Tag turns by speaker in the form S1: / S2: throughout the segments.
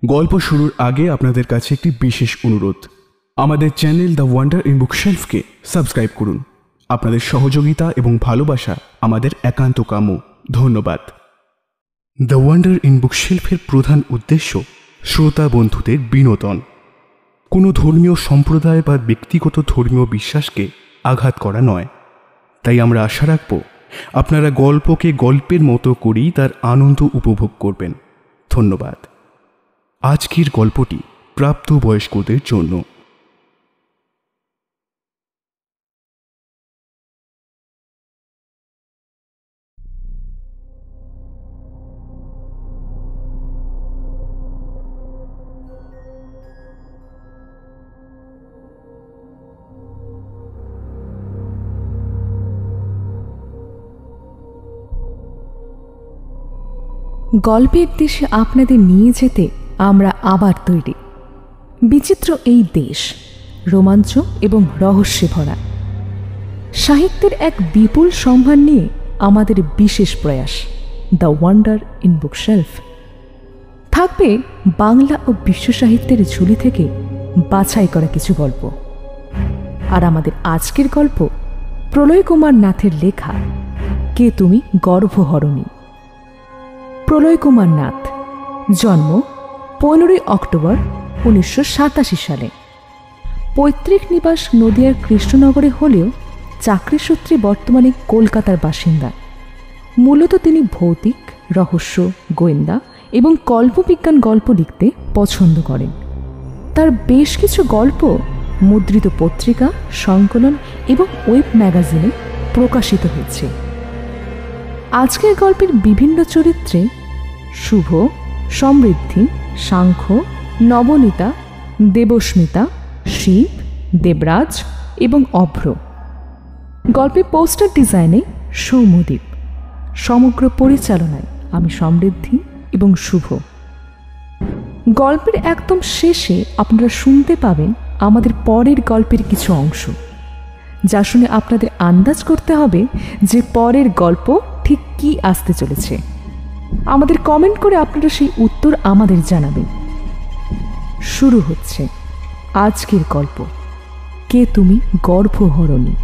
S1: গল্প শুরুর আগে আপনাদের কাছে একটি বিশেষ অনুরোধ। আমাদের চ্যানেল দ্য ওয়ান্ডার ইন বুকশেলফকে সাবস্ক্রাইব করুন। আপনাদের সহযোগিতা এবং ভালোবাসা আমাদের একান্ত কাম্য। ধন্যবাদ। দ্য ওয়ান্ডার ইন বুকশেলফের প্রধান উদ্দেশ্য শ্রোতা বন্ধুদের বিনোদন। কোনো ধর্মীয় সম্প্রদায় বা ব্যক্তিগত ধর্মীয় বিশ্বাসকে আঘাত করা নয়। তাই আমরা আশা রাখব আপনারা গল্পকে গল্পের মতো করেই তার আনন্দ উপভোগ করবেন। ধন্যবাদ। আজকের গল্পটি প্রাপ্তবয়স্কদের জন্য।
S2: গল্পের দেশে আপনাদের নিয়ে যেতে আমরা আবার তৈরি। বিচিত্র এই দেশ রোমাঞ্চ এবং রহস্যে ভরা। সাহিত্যের এক বিপুল সম্ভার নিয়ে আমাদের বিশেষ প্রয়াস দ্য ওয়ান্ডার ইন বুকশেলফ। থাকবে বাংলা ও বিশ্ব সাহিত্যের ঝুলি থেকে বাছাই করা কিছু গল্প। আর আমাদের আজকের গল্প প্রলয় কুমার নাথের লেখা কে তুমি গর্ভহরণী। প্রলয় কুমার নাথ জন্ম 15 অক্টোবর 1987 সালে। পৈতৃক নিবাস নদিয়ার কৃষ্ণনগরে হলেও চাকরি সূত্রে বর্তমানে কলকাতার বাসিন্দা। মূলত তিনি ভৌতিক, রহস্য, গোয়েন্দা এবং কল্পবিজ্ঞান গল্প লিখতে পছন্দ করেন। তার বেশ কিছু গল্প মুদ্রিত পত্রিকা, সংকলন এবং ওয়েব ম্যাগাজিনে প্রকাশিত হয়েছে। আজকের গল্পের বিভিন্ন চরিত্রে শুভ, সমৃদ্ধি, সাংখ্য, নবনীতা, দেবস্মিতা, শিব, দেবরাজ এবং অভ্র। গল্পের পোস্টার ডিজাইনে সৌম্যদীপ। সমগ্র পরিচালনায় আমি সমৃদ্ধি এবং শুভ। গল্পের একদম শেষে আপনারা শুনতে পাবেন আমাদের পরের গল্পের কিছু অংশ, যা শুনে আপনাদের আন্দাজ করতে হবে যে পরের গল্প ঠিক কি আসতে চলেছে। আমাদের কমেন্ট করে আপনারা সেই উত্তর আমাদের জানাবেন। শুরু হচ্ছে আজকের গল্প কে তুমি গর্ভহরণী।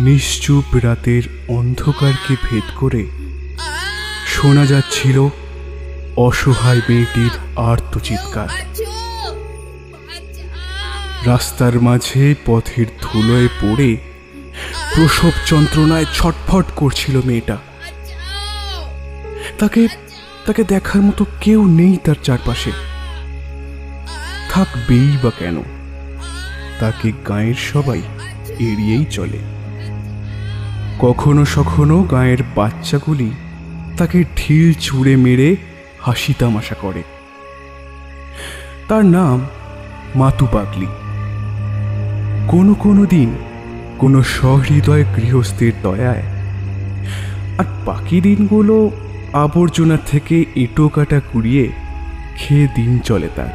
S1: নিশ্চুপ রাতের অন্ধকারকে ভেদ করে শোনা যাচ্ছিল অসহায় মেয়েটির আর্তচিৎকার। রাস্তার মাঝে পথের ধুলোয় পড়ে প্রসব যন্ত্রণায় ছটফট করছিল মেয়েটা। তাকে দেখার মতো কেউ নেই তার চারপাশে। থাকবেই বা কেন? তাকে গাঁয়ের সবাই এড়িয়েই চলে। কখনো সখনো গাঁয়ের বাচ্চাগুলি তাকে ঢিল ছুঁড়ে মেরে হাসি তামাশা করে। তার নাম মাতু পাগলি। কোনো দিন কোনো সহৃদয় গৃহস্থের দয়ায়, আর বাকি দিনগুলো আবর্জনা থেকে এঁটো কাটা কুড়িয়ে খেয়ে দিন চলে তার।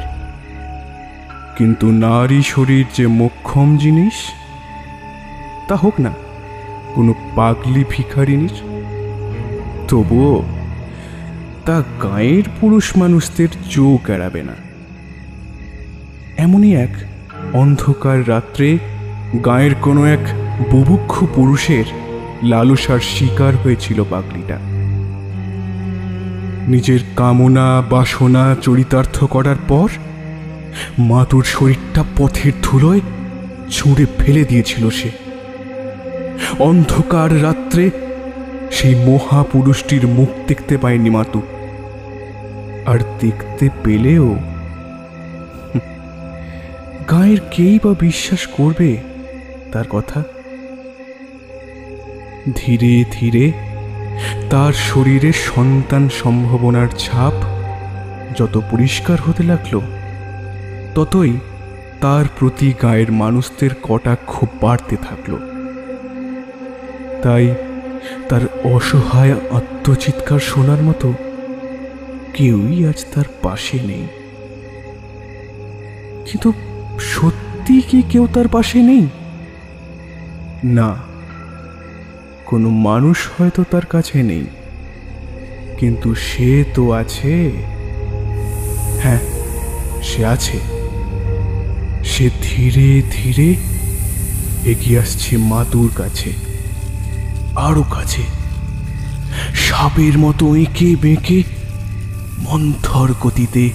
S1: কিন্তু নারী শরীর যে মোক্ষম জিনিস, তা হোক না কোনো পাগলি ভিখারিনীর, তবুও তা গাঁয়ের পুরুষ মানুষদের চোখ এড়াবে না। এমনই এক অন্ধকার রাত্রে গাঁয়ের কোনো এক বুভুক্ষ পুরুষের লালসার শিকার হয়েছিল পাগলিটা। নিজের কামনা বাসনা চরিতার্থ করার পর মাতুর শরীরটা পথের ধুলোয় ছুঁড়ে ফেলে দিয়েছিল সে। অন্ধকার রাত্রে সেই মহাপুরুষটির মুখ দেখতে পায়নি মাতু, আর দেখতে পেলেও গাঁয়ের কেই বা বিশ্বাস করবে তার কথা। ধীরে ধীরে তার শরীরে সন্তান সম্ভাবনার ছাপ যত পরিষ্কার হতে লাগলো, ততই তার প্রতি গায়ের মানুষদের কটাক্ষ বাড়তে থাকলো। তাই তার অসহায় আত্মচিৎকার শোনার মতো কেউই আজ তার পাশে নেই। কিন্তু সত্যি কি কেউ তার পাশে নেই? না, কোনো মানুষ হয়তো তার কাছে নেই, কিন্তু সে তো আছে। হ্যাঁ, সে আছে। সে ধীরে ধীরে এগিয়ে আসছে মাতুর কাছে, আরো কাছে। সাপের মতো এঁকে বেঁকে মন্থর গতিতে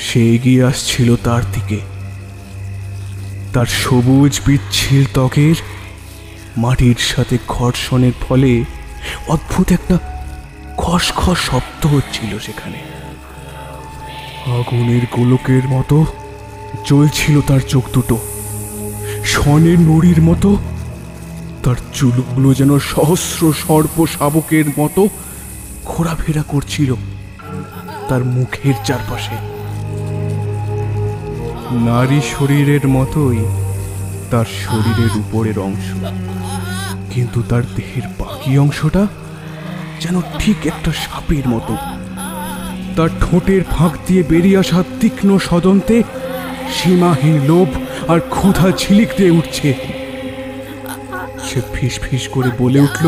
S1: সে এগিয়ে আসছিল তার দিকে। তার সবুজ পিচ্ছিল ত্বকের মাটির সাথে ঘর্ষণের ফলে অদ্ভুত একটা খসখস শব্দ হচ্ছিল সেখানে। আগুনের গোলকের মতো জ্বলছিল তার চোখ দুটো। স্বর্ণের নুড়ির মতো তার চুলগুলো যেন সহস্র সর্প শাবকের মতো ঘোরাফেরা করছিল তার মুখের চারপাশে। নারী শরীরের মতোই তার শরীরের উপরের অংশ, কিন্তু তার দেহের বাকি অংশটা যেন ঠিক একটা সাপের মতো। তার ঠোঁটের ফাঁক দিয়ে বেরিয়ে আসা তীক্ষ্ণ সদন্তে সীমাহীন লোভ আর ক্ষুধা ঝিলিক দিয়ে উঠছে। সে ফিস ফিস করে বলে উঠল,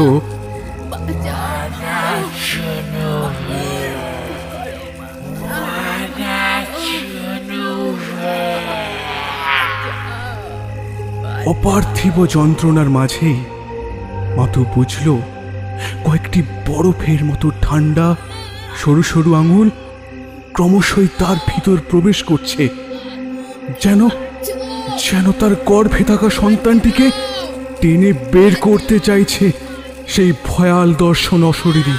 S1: অপার্থিব যন্ত্রণার মাঝেই মাতু বুঝল কয়েকটি বরফের মতো ঠান্ডা সরু সরু আঙুল ক্রমশই তার ভিতর প্রবেশ করছে, যেন যেন তার গর্ভে থাকা সন্তানটিকে টেনে বের করতে চাইছে সেই ভয়াল দর্শন অশরীরী।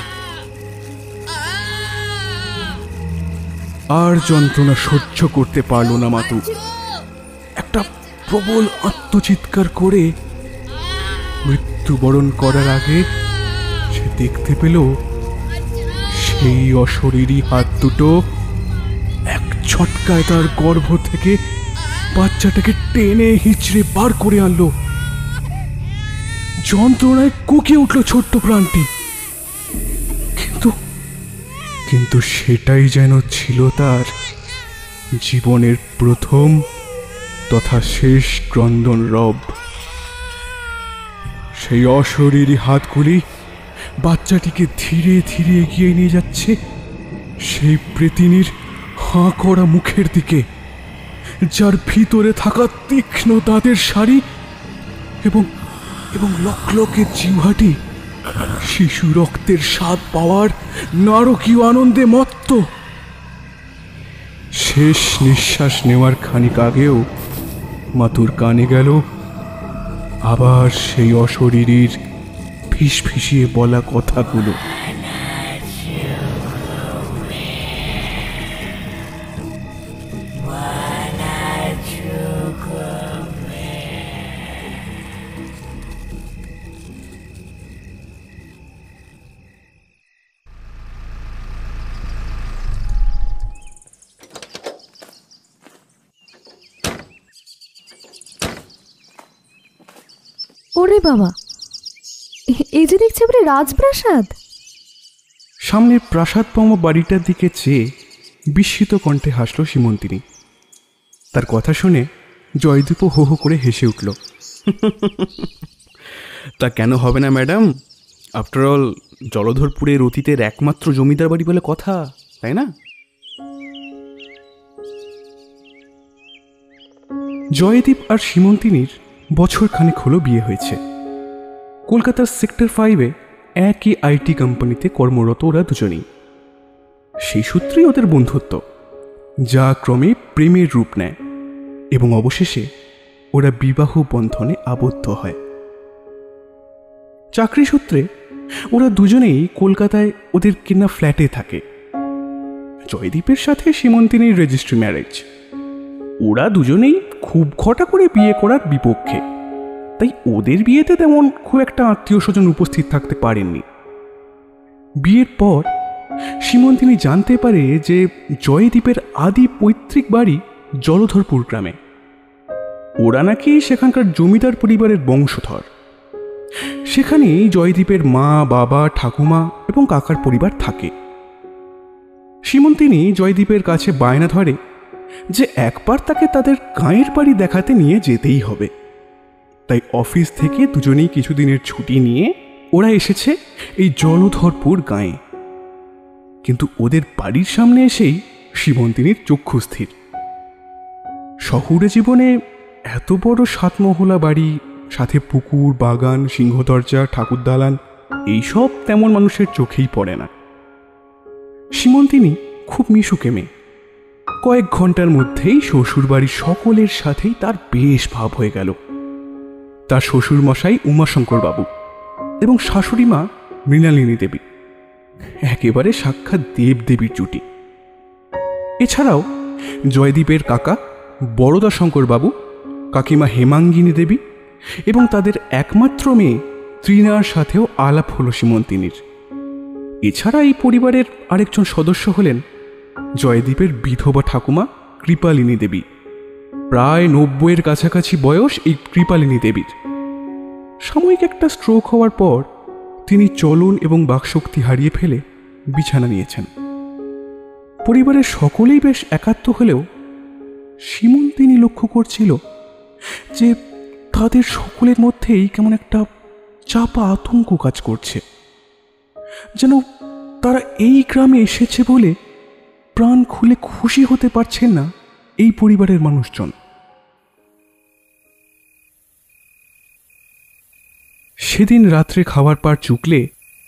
S1: আর যন্ত্রণা সহ্য করতে পারল না মাতু। একটা প্রবল আত্মচিৎকার করে মৃত্যুবরণ করার আগে সে দেখতে পেল সেই অশরীরী হাত দুটো এক ছটকায় তার গর্ভ থেকে বাচ্চাটাকে টেনে হিচড়ে বার করে আনলো। যন্ত্রণায় কুকিয়ে উঠল ছোট্ট প্রাণটি। কিন্তু সেটাই যেন ছিল তার জীবনের প্রথম তথা শেষ ক্রন্দন রব। সেই অশরীরী হাতগুলি বাচ্চাটিকে ধীরে ধীরে এগিয়ে নিয়ে যাচ্ছে সেই প্রেতিনীর হাঁ করা মুখের দিকে, যার ভিতরে থাকা তীক্ষ্ণ দাঁতের শাড়ি এবং লকলকে জিহ্বাটি শিশু রক্তের স্বাদ পাওয়ার নারকীয় আনন্দে মত্ত। শেষ নিঃশ্বাস নেওয়ার খানিক আগেও মাতুর কানে গেল আবার সেই অশরীরীর ফিসফিসিয়ে বলা কথাগুলো।
S2: ওরে বাবা, এই যে দেখছি এবারে রাজপ্রাসাদ।
S1: সামনের প্রাসাদপম বাড়িটার দিকে চেয়ে বিস্মিত কণ্ঠে হাসল সীমন্তিনী। তার কথা শুনে জয়দীপও হো হো করে হেসে উঠল। তা কেন হবে না ম্যাডাম? আফটার অল জলধরপুরের অতীতের একমাত্র জমিদার বাড়ি বলে কথা, তাই না? জয়দীপ আর সীমন্তিনীর বছর খানেক হলো বিয়ে হয়েছে। কলকাতার সেক্টর 5-এ একই আইটি কোম্পানিতে কর্মরত ওরা দুজনেই। সেই সূত্রেই ওদের বন্ধুত্ব, যা ক্রমে প্রেমের রূপ নেয় এবং অবশেষে ওরা বিবাহ বন্ধনে আবদ্ধ হয়। চাকরি সূত্রে ওরা দুজনেই কলকাতায় ওদের কেনা ফ্ল্যাটে থাকে। জয়দীপের সাথে সীমন্তিনীর রেজিস্ট্রি ম্যারেজ। ওরা দুজনেই খুব ঘটা করে বিয়ে করার বিপক্ষে, তাই ওদের বিয়েতে তেমন খুব একটা আত্মীয় স্বজন উপস্থিত থাকতে পারেননি। বিয়ের পর সীমন্তিনী জানতে পারে যে জয়দীপের আদি পৈতৃক বাড়ি জলধরপুর গ্রামে, ওরা নাকি সেখানকার জমিদার পরিবারের বংশধর। সেখানেই জয়দীপের মা, বাবা, ঠাকুমা এবং কাকার পরিবার থাকে। সীমন্তিনী জয়দীপের কাছে বায়না ধরে যে একবার তাকে তাদের গাঁয়ের বাড়ি দেখাতে নিয়ে যেতেই হবে। তাই অফিস থেকে দুজনেই কিছুদিনের ছুটি নিয়ে ওরা এসেছে এই জলধরপুর গাঁয়ে। কিন্তু ওদের বাড়ির সামনে এসেই সীমন্তিনীর চক্ষু স্থির। শহুরে জীবনে এত বড় 7 মহলা বাড়ি, সাথে পুকুর, বাগান, সিংহদরজা, ঠাকুর দালান, এইসব তেমন মানুষের চোখেই পড়ে না। সীমন্তিনী খুব মিশুকে মেয়ে। কয়েক ঘন্টার মধ্যেই শ্বশুরবাড়ির সকলের সাথেই তার বেশ ভাব হয়ে গেল। তার শ্বশুরমশাই উমাশঙ্কর বাবু এবং শাশুড়ি মা মৃণালিনী দেবী, একেবারে সাক্ষাৎ দেবদেবীর জুটি। এছাড়াও জয়দীপের কাকা বরদাশঙ্কর বাবু, কাকিমা হেমাঙ্গিনী দেবী এবং তাদের একমাত্র মেয়ে তৃণার সাথেও আলাপ হলো সীমন্তিনীর। এছাড়া এই পরিবারের আরেকজন সদস্য হলেন জয়দীপের বিধবা ঠাকুমা কৃপালিনী দেবী। প্রায় 90-এর কাছাকাছি বয়স এই কৃপালিনী দেবীর। সাময়িক একটা স্ট্রোক হওয়ার পর তিনি চলন এবং বাকশক্তি হারিয়ে ফেলে বিছানা নিয়েছেন। পরিবারের সকলেই বেশ একাত্ম হলেও সীমন্তিনী লক্ষ্য করছিল যে তাদের সকলের মধ্যেই কেমন একটা চাপা আতঙ্ক কাজ করছে, যেন তারা এই গ্রামে এসেছে বলে প্রাণ খুলে খুশি হতে পারছেন না এই পরিবারের মানুষজন। সেদিন রাত্রে খাওয়ার পার চুকলে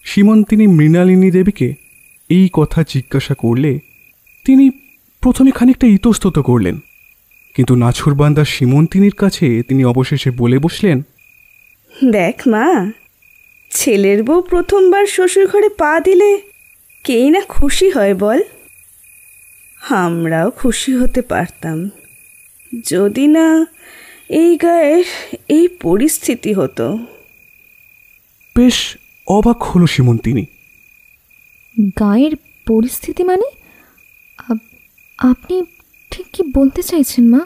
S1: সীমন্তিনী মৃণালিনী দেবীকে এই কথা জিজ্ঞাসা করলে তিনি প্রথমে খানিকটা ইতস্তত করলেন, কিন্তু নাছরবান্দা সীমন্তিনীর কাছে তিনি অবশেষে বলে বসলেন,
S3: দেখ মা, ছেলের বউ প্রথমবার শ্বশুর ঘরে পা দিলে কেই না খুশি হয় বল। আমরাও খুশি হতে পারতাম যদি না এই গায়ের এই পরিস্থিতি হতো।
S1: বেশ অবাক হলো সীমন্তিনী।
S4: গায়ের পরিস্থিতি মানে? আপনি ঠিক কি বলতে চাইছেন মা?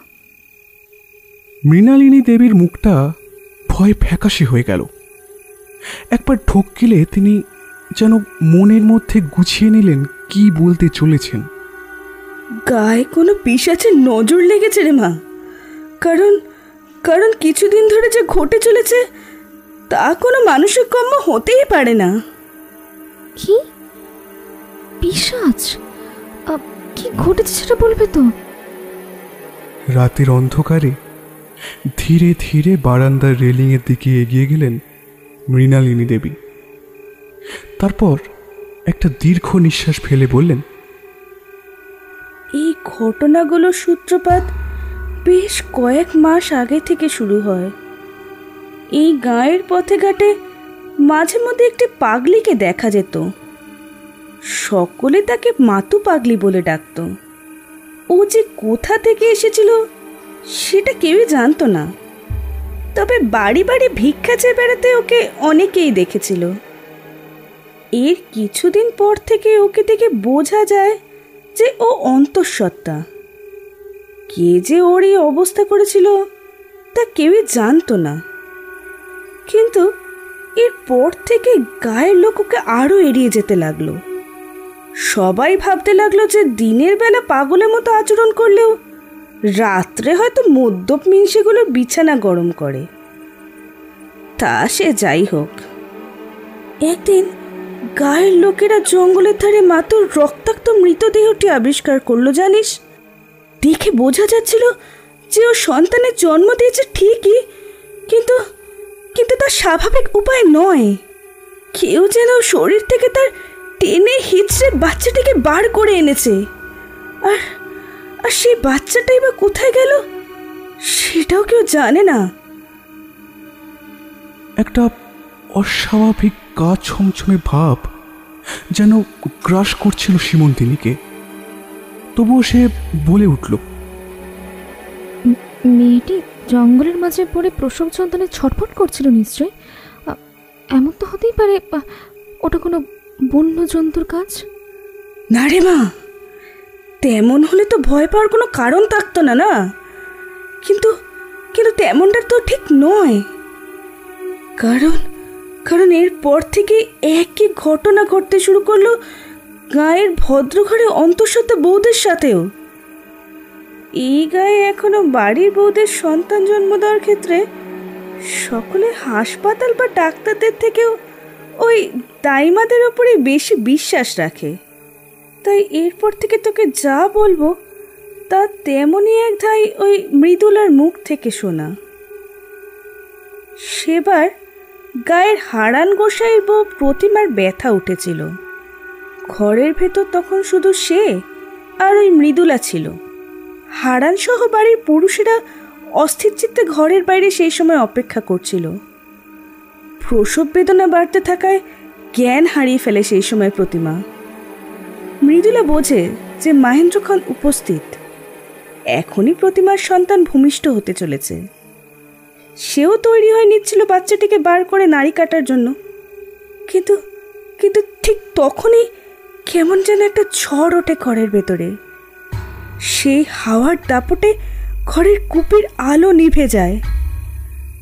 S1: মৃণালিনী দেবীর মুখটা ভয় ফ্যাকাশে হয়ে গেল। একবার ঢোক গেলে তিনি যেন মনের মধ্যে গুছিয়ে নিলেন কি বলতে চলেছেন।
S3: গায়ে কোনো পিশাচের নজর লেগেছে রে মা। কারণ কিছুদিন ধরে যে ঘটে চলেছে তা কোনো মানসিক কর্ম হতেই পারে না।
S4: কি পিশাচ? কি ঘটেছে সেটা বলবে তো?
S1: রাতের অন্ধকারে ধীরে ধীরে বারান্দার রেলিংয়ের দিকে এগিয়ে গেলেন মৃণালিনী দেবী। তারপর একটা দীর্ঘ নিঃশ্বাস ফেলে বললেন,
S3: এই ঘটনাগুলোর সূত্রপাত বেশ কয়েক মাস আগে থেকে শুরু হয়। এই গাঁয়ের পথে ঘাটে মাঝে মধ্যে একটি পাগলিকে দেখা যেত। সকলে তাকে মাতু পাগলি বলে ডাকত। ও যে কোথা থেকে এসেছিল সেটা কেউই জানতো না, তবে বাড়ি বাড়ি ভিক্ষা চেয়ে বেড়াতে ওকে অনেকেই দেখেছিল। এর কিছুদিন পর থেকে ওকে দেখে বোঝা যায় যে ও অন্তঃসত্ত্বা। কে যে ওর এই অবস্থা করেছিল তা কেউই জানতো না। কিন্তু এরপর থেকে গায়ের লোক ওকে আরো এড়িয়ে যেতে লাগলো। সবাই ভাবতে লাগলো যে দিনের বেলা পাগলের মতো আচরণ করলেও রাত্রে হয়তো মদ্যপ মিনসেগুলোর বিছানা গরম করে। তা সে যাই হোক, একদিন গায়ের লোকেরা জঙ্গলের ধারে মাতুর রক্তাক্ত মৃতদেহটি আবিষ্কার করলো জানিস। দেখে বোঝা যাচ্ছিল যে ও সন্তানের জন্ম দিয়েছে ঠিকই, কিন্তু তার স্বাভাবিক উপায় নয়। কেউ যেন শরীর থেকে তার টেনে হিচড়ে বাচ্চাটিকে বার করে এনেছে। আর সেই বাচ্চাটাই বা কোথায় গেল সেটাও কেউ জানে না।
S1: একটা অস্বাভাবিক গা ছমছমে ভাব যেন গ্রাস করছিল সীমন্তিনীকে। তবুও সে বলে উঠল,
S4: মেয়েটি জঙ্গলের মাঝে পড়ে প্রসব যন্ত্রণায় ছটফট করছিল নিশ্চয়ই। এমন তো হতেই পারে ওটা কোনো বন্য জন্তুর কাজ।
S3: না রে মা, তেমন হলে তো ভয় পাওয়ার কোনো কারণ থাকতো না। না কিন্তু কিন্তু তেমনটা তো ঠিক নয়। কারণ এরপর থেকে একই ঘটনা ঘটতে শুরু করলো গায়ের ভদ্রঘরে অন্তঃসত্ত্বা বউদের সাথেও। এই গায়ে এখনো বাড়ির বউদের সন্তান জন্ম দেওয়ার ক্ষেত্রে সকলে হাসপাতাল বা ডাক্তারদের থেকেও ওই দাইমাদের ওপরে বেশি বিশ্বাস রাখে। তাই এরপর থেকে তোকে যা বলবো তা তেমনই এক ধাই ওই মৃদুলার মুখ থেকে শোনা। সেবার গায়ের হারান গোসাইয়ের বউ প্রতিমার ব্যথা উঠেছিল। ঘরের ভেতর তখন শুধু সে আর ওই মৃদুলা ছিল। হারান সহ বাড়ির পুরুষেরা অস্থির চিত্তে ঘরের বাইরে সেই সময় অপেক্ষা করছিল। প্রসব বেদনা বাড়তে থাকায় জ্ঞান হারিয়ে ফেলে সেই সময় প্রতিমা। মৃদুলা বোঝে যে মহেন্দ্র খান উপস্থিত, এখনই প্রতিমার সন্তান ভূমিষ্ঠ হতে চলেছে। সেও তৈরি হয়ে নিচ্ছিল বাচ্চাটিকে বার করে নাড়ি কাটার জন্য। কিন্তু কিন্তু ঠিক তখনই কেমন যেন একটা ঝড় ওঠে ঘরের ভেতরে। সেই হাওয়ার দাপটে ঘরের কূপের আলো নিভে যায়।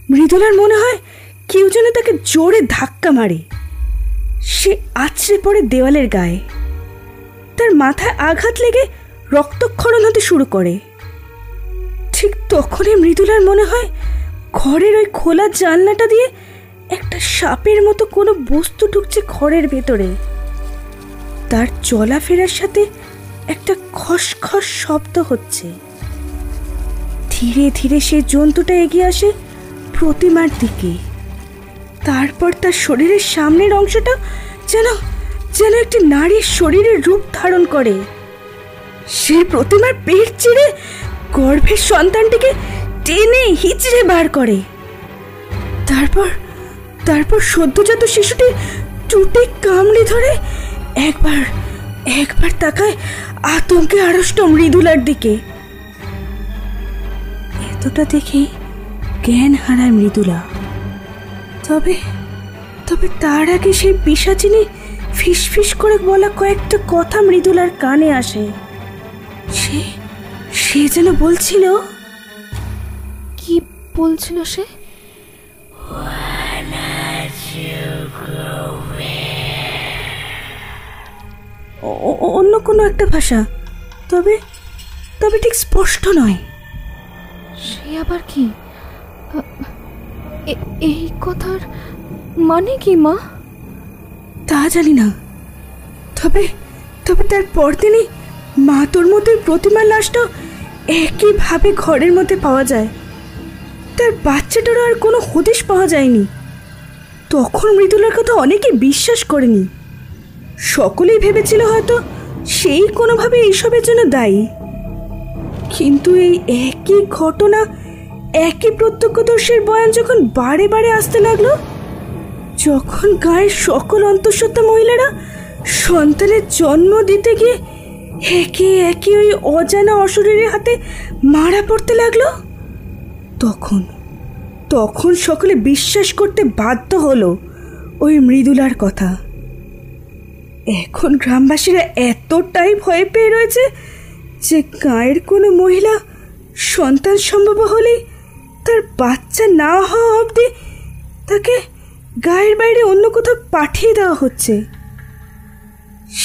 S3: মৃদুলার মনে হয় কেউ যেন তাকে জোরে ধাক্কা মারে। সে আছড়ে পড়ে দেওয়ালের গায়ে। তার মাথায় আঘাত লেগে রক্তক্ষরণ হতে শুরু করে। ঠিক তখনই মৃদুলার মনে হয় ঘরের ওই খোলা জানলাটা দিয়ে একটা সাপের মতো কোনো বস্তু ঢুকছে ঘরের ভেতরে। তার চলাফেরার সাথে একটা খসখস শব্দ হচ্ছে। ধীরে ধীরে সেই জন্তুটা এগিয়ে আসে প্রতিমার দিকে। তারপর তার শরীরের সামনের অংশটা যেন যেন একটি নারীর শরীরের রূপ ধারণ করে। সে প্রতিমার পেট চিরে গর্ভের সন্তানটিকে টেনে হিচড়ে বার করে। তারপর সদ্যজাত শিশুটি টুটে কামড়ে ধরে একবার তাকায় আতঙ্কে আড়ষ্ট মৃদুলার দিকে। এতটা দেখেই জ্ঞান হারায় মৃদুলা। তবে তার আগে সেই পিশাচিনী ফিসফিস করে বলা কয়েকটা কথা মৃদুলার কানে আসে। সে যেন বলছিল।
S4: কি বলছিল সে?
S3: অন্য কোনো একটা ভাষা, তবে ঠিক স্পষ্ট নয়।
S4: সে আবার কি? এই কথার মানে কি মা?
S3: তা জানি না। তবে তার পরদিনই মা তোর মধ্যে প্রতিমার লাশটা একইভাবে ঘরের মধ্যে পাওয়া যায়। তার বাচ্চাটারও আর কোনো হদিশ পাওয়া যায়নি। তখন মৃদুলার কথা অনেকে বিশ্বাস করেনি। সকলেই ভেবেছিল হয়তো সেই কোনোভাবে এইসবের জন্য দায়ী। কিন্তু এই একই ঘটনা, একই প্রত্যক্ষদর্শীর বয়ান যখন বারে বারে আসতে লাগলো, যখন গায়ের সকল অন্তঃসত্ত্বা মহিলারা সন্তানের জন্ম দিতে গিয়ে একে একে ওই অজানা অশরীরের হাতে মারা পড়তে লাগলো, তখন সকলে বিশ্বাস করতে বাধ্য হলো ওই মৃদুলার কথা। এখন গ্রামবাসীরা এতটাই ভয় পেয়ে রয়েছে যে গায়ের কোনো মহিলা সন্তান সম্ভব হলেই তার বাচ্চা না হওয়া অবধি তাকে গায়ের বাইরে অন্য কোথাও পাঠিয়ে দেওয়া হচ্ছে।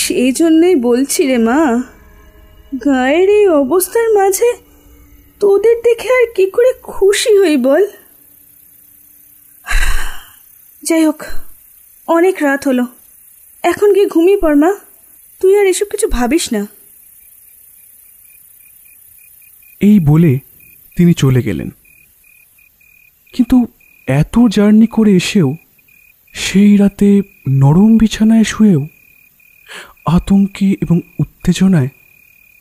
S3: সেই জন্যই বলছি রে মা, গায়ের এই অবস্থার মাঝে তোদের দেখে আর কি করে খুশি হই বল। যাই হোক, অনেক রাত হলো, এখন গিয়ে ঘুমিয়ে পড় মা। তুই আর এসব কিছু ভাবিস না।
S1: এই বলে তিনি চলে গেলেন। কিন্তু এত জার্নি করে এসেও সেই রাতে নরম বিছানায় শুয়েও আতঙ্কে এবং উত্তেজনায়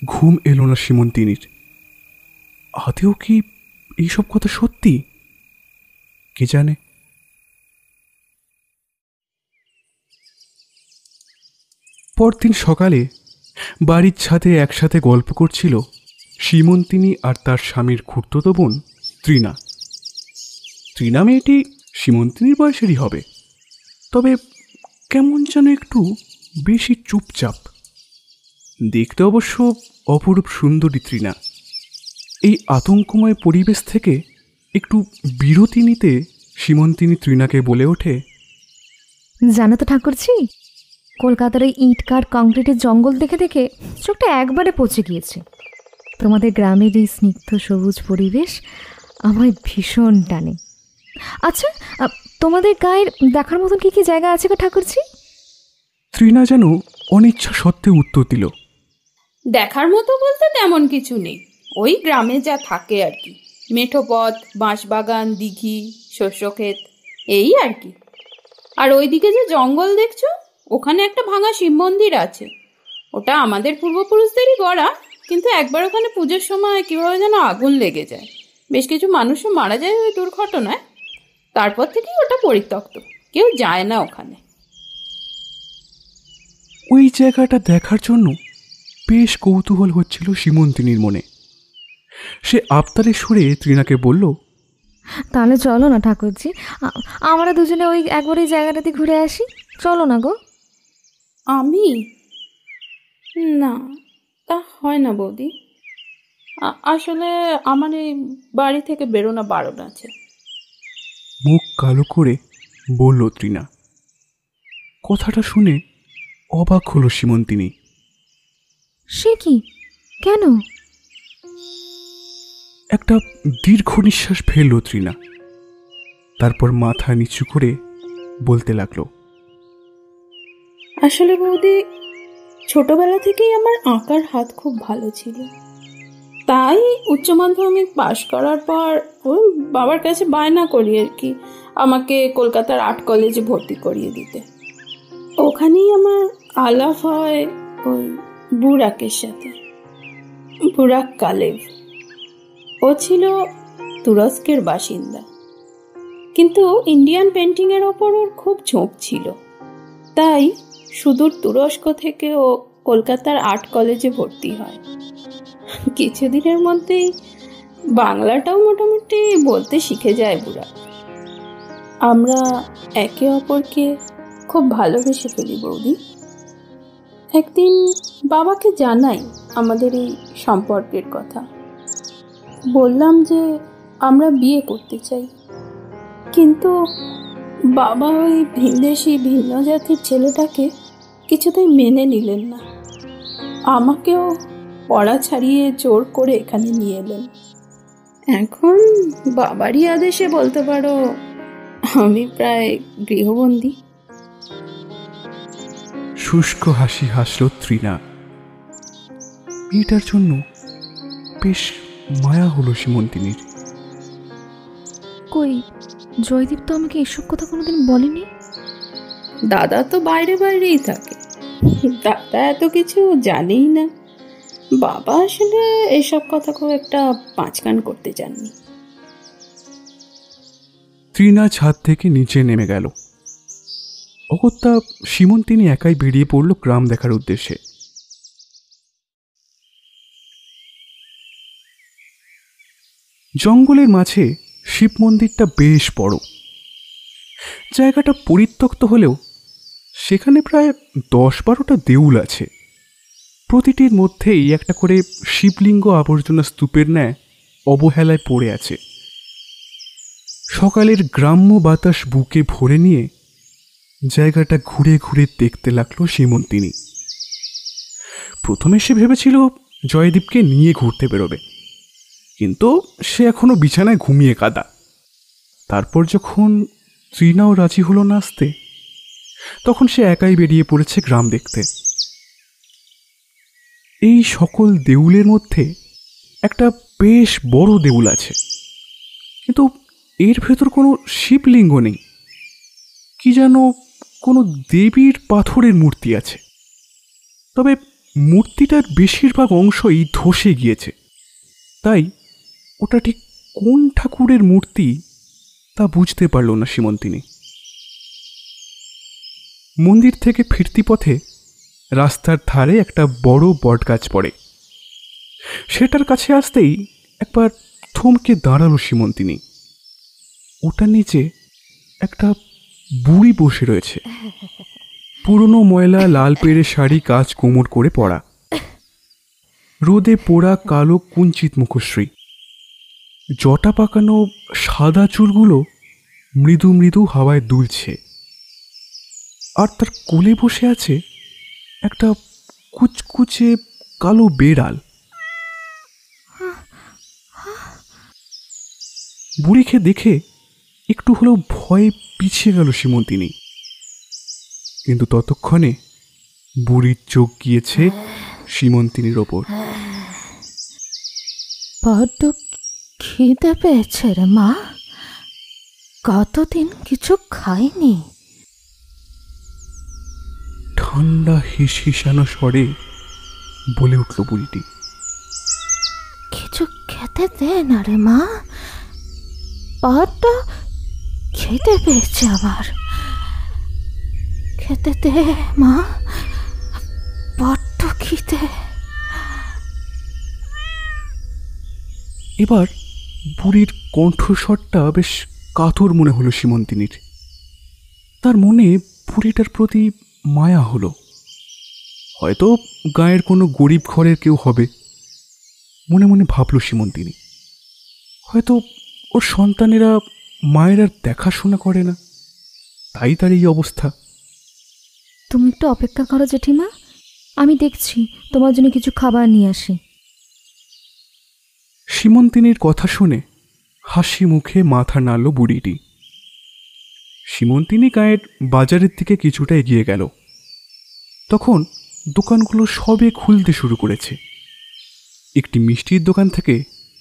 S1: ঘুম এলো না সীমন্তিনীর। আদেও কি এইসব কথা সত্যি? কে জানে। পরদিন সকালে বাড়ির ছাদে একসাথে গল্প করছিল সীমন্তিনী আর তার স্বামীর খুড়তুতো বোন তৃণা। তৃণা মেয়েটি সীমন্তিনীর বয়সেরই হবে, তবে কেমন যেন একটু বেশি চুপচাপ। দেখতে অবশ্য অপরূপ সুন্দরী তৃণা। এই আতঙ্কময় পরিবেশ থেকে একটু বিরতি নিতে সীমন্তিনী তৃণাকে বলে ওঠে,
S4: জানো তো ঠাকুরজি, কলকাতার ওই ইট কাঠ কংক্রিটের জঙ্গল দেখে দেখে চোখটা একবারে পচে গিয়েছে। তোমাদের গ্রামের এই স্নিগ্ধ সবুজ পরিবেশ আমায় ভীষণ টানে। আচ্ছা, তোমাদের গায়ের দেখার মতন কি কি জায়গা আছে গো ঠাকুরজি?
S1: তৃণা যেন অনিচ্ছা সত্ত্বেও উত্তর দিল,
S5: দেখার মতো বলতে তেমন কিছু নেই, ওই গ্রামে যা থাকে আর কি। মেঠো পথ, বাঁশবাগান, দিঘি, শস্যক্ষেত, এই আর কি। আর ওইদিকে যে জঙ্গল দেখছো, ওখানে একটা ভাঙা শিব মন্দির আছে। ওটা আমাদের পূর্বপুরুষদেরই গড়া, কিন্তু একবার ওখানে পুজোর সময় কীভাবে যেন আগুন লেগে যায়, বেশ কিছু মানুষও মারা যায় ওই দুর্ঘটনায়। তারপর থেকেই ওটা পরিত্যক্ত, কেউ যায় না ওখানে।
S1: ওই জায়গাটা দেখার জন্য বেশ কৌতূহল হচ্ছিল সীমন্তিনীর মনে। সে আবতারে সুরে তৃণাকে বলল,
S4: তাহলে চলো না ঠাকুরজি, আমরা দুজনে ওই একবার এই জায়গাটাতে ঘুরে আসি। চলো না গো।
S5: আমি না, তা হয় না বৌদি। আসলে আমার এই বাড়ি থেকে বেরোনো বারণ আছে।
S1: মুখ কালো করে বলল তৃণা। কথাটা শুনে অবাক হলো সীমন্তিনী।
S4: সে কি, কেন?
S1: একটা দীর্ঘ নিঃশ্বাস ফেলল তৃণা, তারপর মাথা নিচু করে বলতে লাগলো,
S5: আসলে বৌদি, ছোটবেলা থেকেই আমার আঁকার হাত খুব ভালো ছিল। তাই উচ্চ মাধ্যমিক পাশ করার পর ওই বাবার কাছে বায়না করি আর কি, আমাকে কলকাতার আর্ট কলেজে ভর্তি করিয়ে দিতে। ওখানেই আমার আলাপ হয় ওই বুরাকের সাথে, বুরাক কালেভ। ও ছিল তুরস্কের বাসিন্দা, কিন্তু ইন্ডিয়ান পেন্টিংয়ের ওপর ওর খুব ঝোঁক ছিল। তাই সুদূর তুরস্ক থেকে ও কলকাতার আর্ট কলেজে ভর্তি হয়। কিছুদিনের মধ্যেই বাংলাটাও মোটামুটি বলতে শিখে যায় বুরাক। আমরা একে অপরকে খুব ভালোবেসে ফেলি বৌদি। একদিন বাবাকে জানাই আমাদের এই সম্পর্কের কথা। বললাম যে আমরা বিয়ে করতে চাই, কিন্তু বাবা ওই ভিনদেশি ভিন্ন জাতির ছেলেটাকে কিছুতেই মেনে নিলেন না। আমাকেও পড়া ছাড়িয়ে জোর করে এখানে নিয়ে এলেন। এখন বাবারই আদেশে বলতে পারো আমি প্রায় গৃহবন্দী।
S1: শুষ্ক হাসি হাসল তৃণা। মেয়েটার জন্য বেশ মায়া হলো সীমন্তিনীর।
S4: কই, জয়দীপ তো আমাকে এসব কথা কোনোদিন বলেনি।
S5: দাদা তো বাইরে বাইরেই থাকে, দাদা এত কিছু জানেই না। বাবা আসলে এসব কথা খুব একটা পাঁচকান করতে চাননি।
S1: তৃণা ছাদ থেকে নিচে নেমে গেল। অগত্যা সীমন্তিনী একাই বেরিয়ে পড়ল গ্রাম দেখার উদ্দেশ্যে। জঙ্গলের মাঝে শিব মন্দিরটা বেশ বড়। জায়গাটা পরিত্যক্ত হলেও সেখানে প্রায় 10-12টা দেউল আছে। প্রতিটির মধ্যেই একটা করে শিবলিঙ্গ আবর্জনা স্তূপের ন্যায় অবহেলায় পড়ে আছে। সকালের গ্রাম্য বাতাস বুকে ভরে নিয়ে জায়গাটা ঘুরে ঘুরে দেখতে লাগলো সীমন্তিনী। প্রথমে সে ভেবেছিল জয়দীপকে নিয়ে ঘুরতে বেরোবে, কিন্তু সে এখনো বিছানায় ঘুমিয়ে কাদা। তারপর যখন তৃণাও রাজি হলো না আসতে, তখন সে একাই বেরিয়ে পড়েছে গ্রাম দেখতে। এই সকল দেউলের মধ্যে একটা বেশ বড় দেউল আছে, কিন্তু এর ভেতর কোনো শিবলিঙ্গ নেই। কি যেন কোনো দেবীর পাথরের মূর্তি আছে, তবে মূর্তিটার বেশিরভাগ অংশই ধসে গিয়েছে। তাই ওটা ঠিক কোন ঠাকুরের মূর্তি তা বুঝতে পারল না সীমন্তিনী। মন্দির থেকে ফিরতি পথে রাস্তার ধারে একটা বড় বটগাছ পড়ে। সেটার কাছে আসতেই একবার থমকে দাঁড়ালো সীমন্তিনী। ওটার নিচে একটা বুড়ি বসে রয়েছে। পুরনো ময়লা লাল পেড়ে শাড়ি কাজ কোমর করে পরা, রোদে পোড়া কালো কুঞ্চিত মুখশ্রী, জটা পাকানো সাদা চুলগুলো মৃদু মৃদু হাওয়ায় দুলছে, আর তার কোলে বসে আছে একটা কুচকুচে কালো বেড়াল। বুড়িকে দেখে একটু হলেও ভয়ে পিছিয়ে গেল সীমন্তিনী, কিন্তু ততক্ষণে বুড়ির চোখ গিয়েছে সীমন্তিনীর ওপর।
S6: বড্ড খিদে পেয়েছে রে মা, কতদিন কিছু খাইনি।
S1: ঠান্ডা হিসহিসানো স্বরে বলে উঠল বুড়িটি।
S6: কিছু খেতে দে না রে মা, বড্ড খিদে পেয়েছে আমার, খেতে দে মা, বড্ড খিদে।
S1: এবার বুড়ির কণ্ঠস্বরটা বেশ কাতর মনে হলো সীমন্তিনীর। তার মনে বুড়িটার প্রতি মায়া হলো। হয়তো গায়ের কোনো গরিব ঘরের কেউ হবে, মনে মনে ভাবল সীমন্তিনী। হয়তো ওর সন্তানেরা মায়ের আর দেখাশোনা করে না, তাই তার এই অবস্থা।
S4: তুমি একটু অপেক্ষা করো জেঠিমা, আমি দেখছি তোমার জন্য কিছু খাবার নিয়ে আসি।
S1: সীমন্তিনীর কথা শুনে হাসি মুখে মাথা নাড়ল বুড়িটি। সীমন্তিনী গায়ের বাজারের দিকে কিছুটা এগিয়ে গেল। তখন দোকানগুলো সবে খুলতে শুরু করেছে। একটি মিষ্টির দোকান থেকে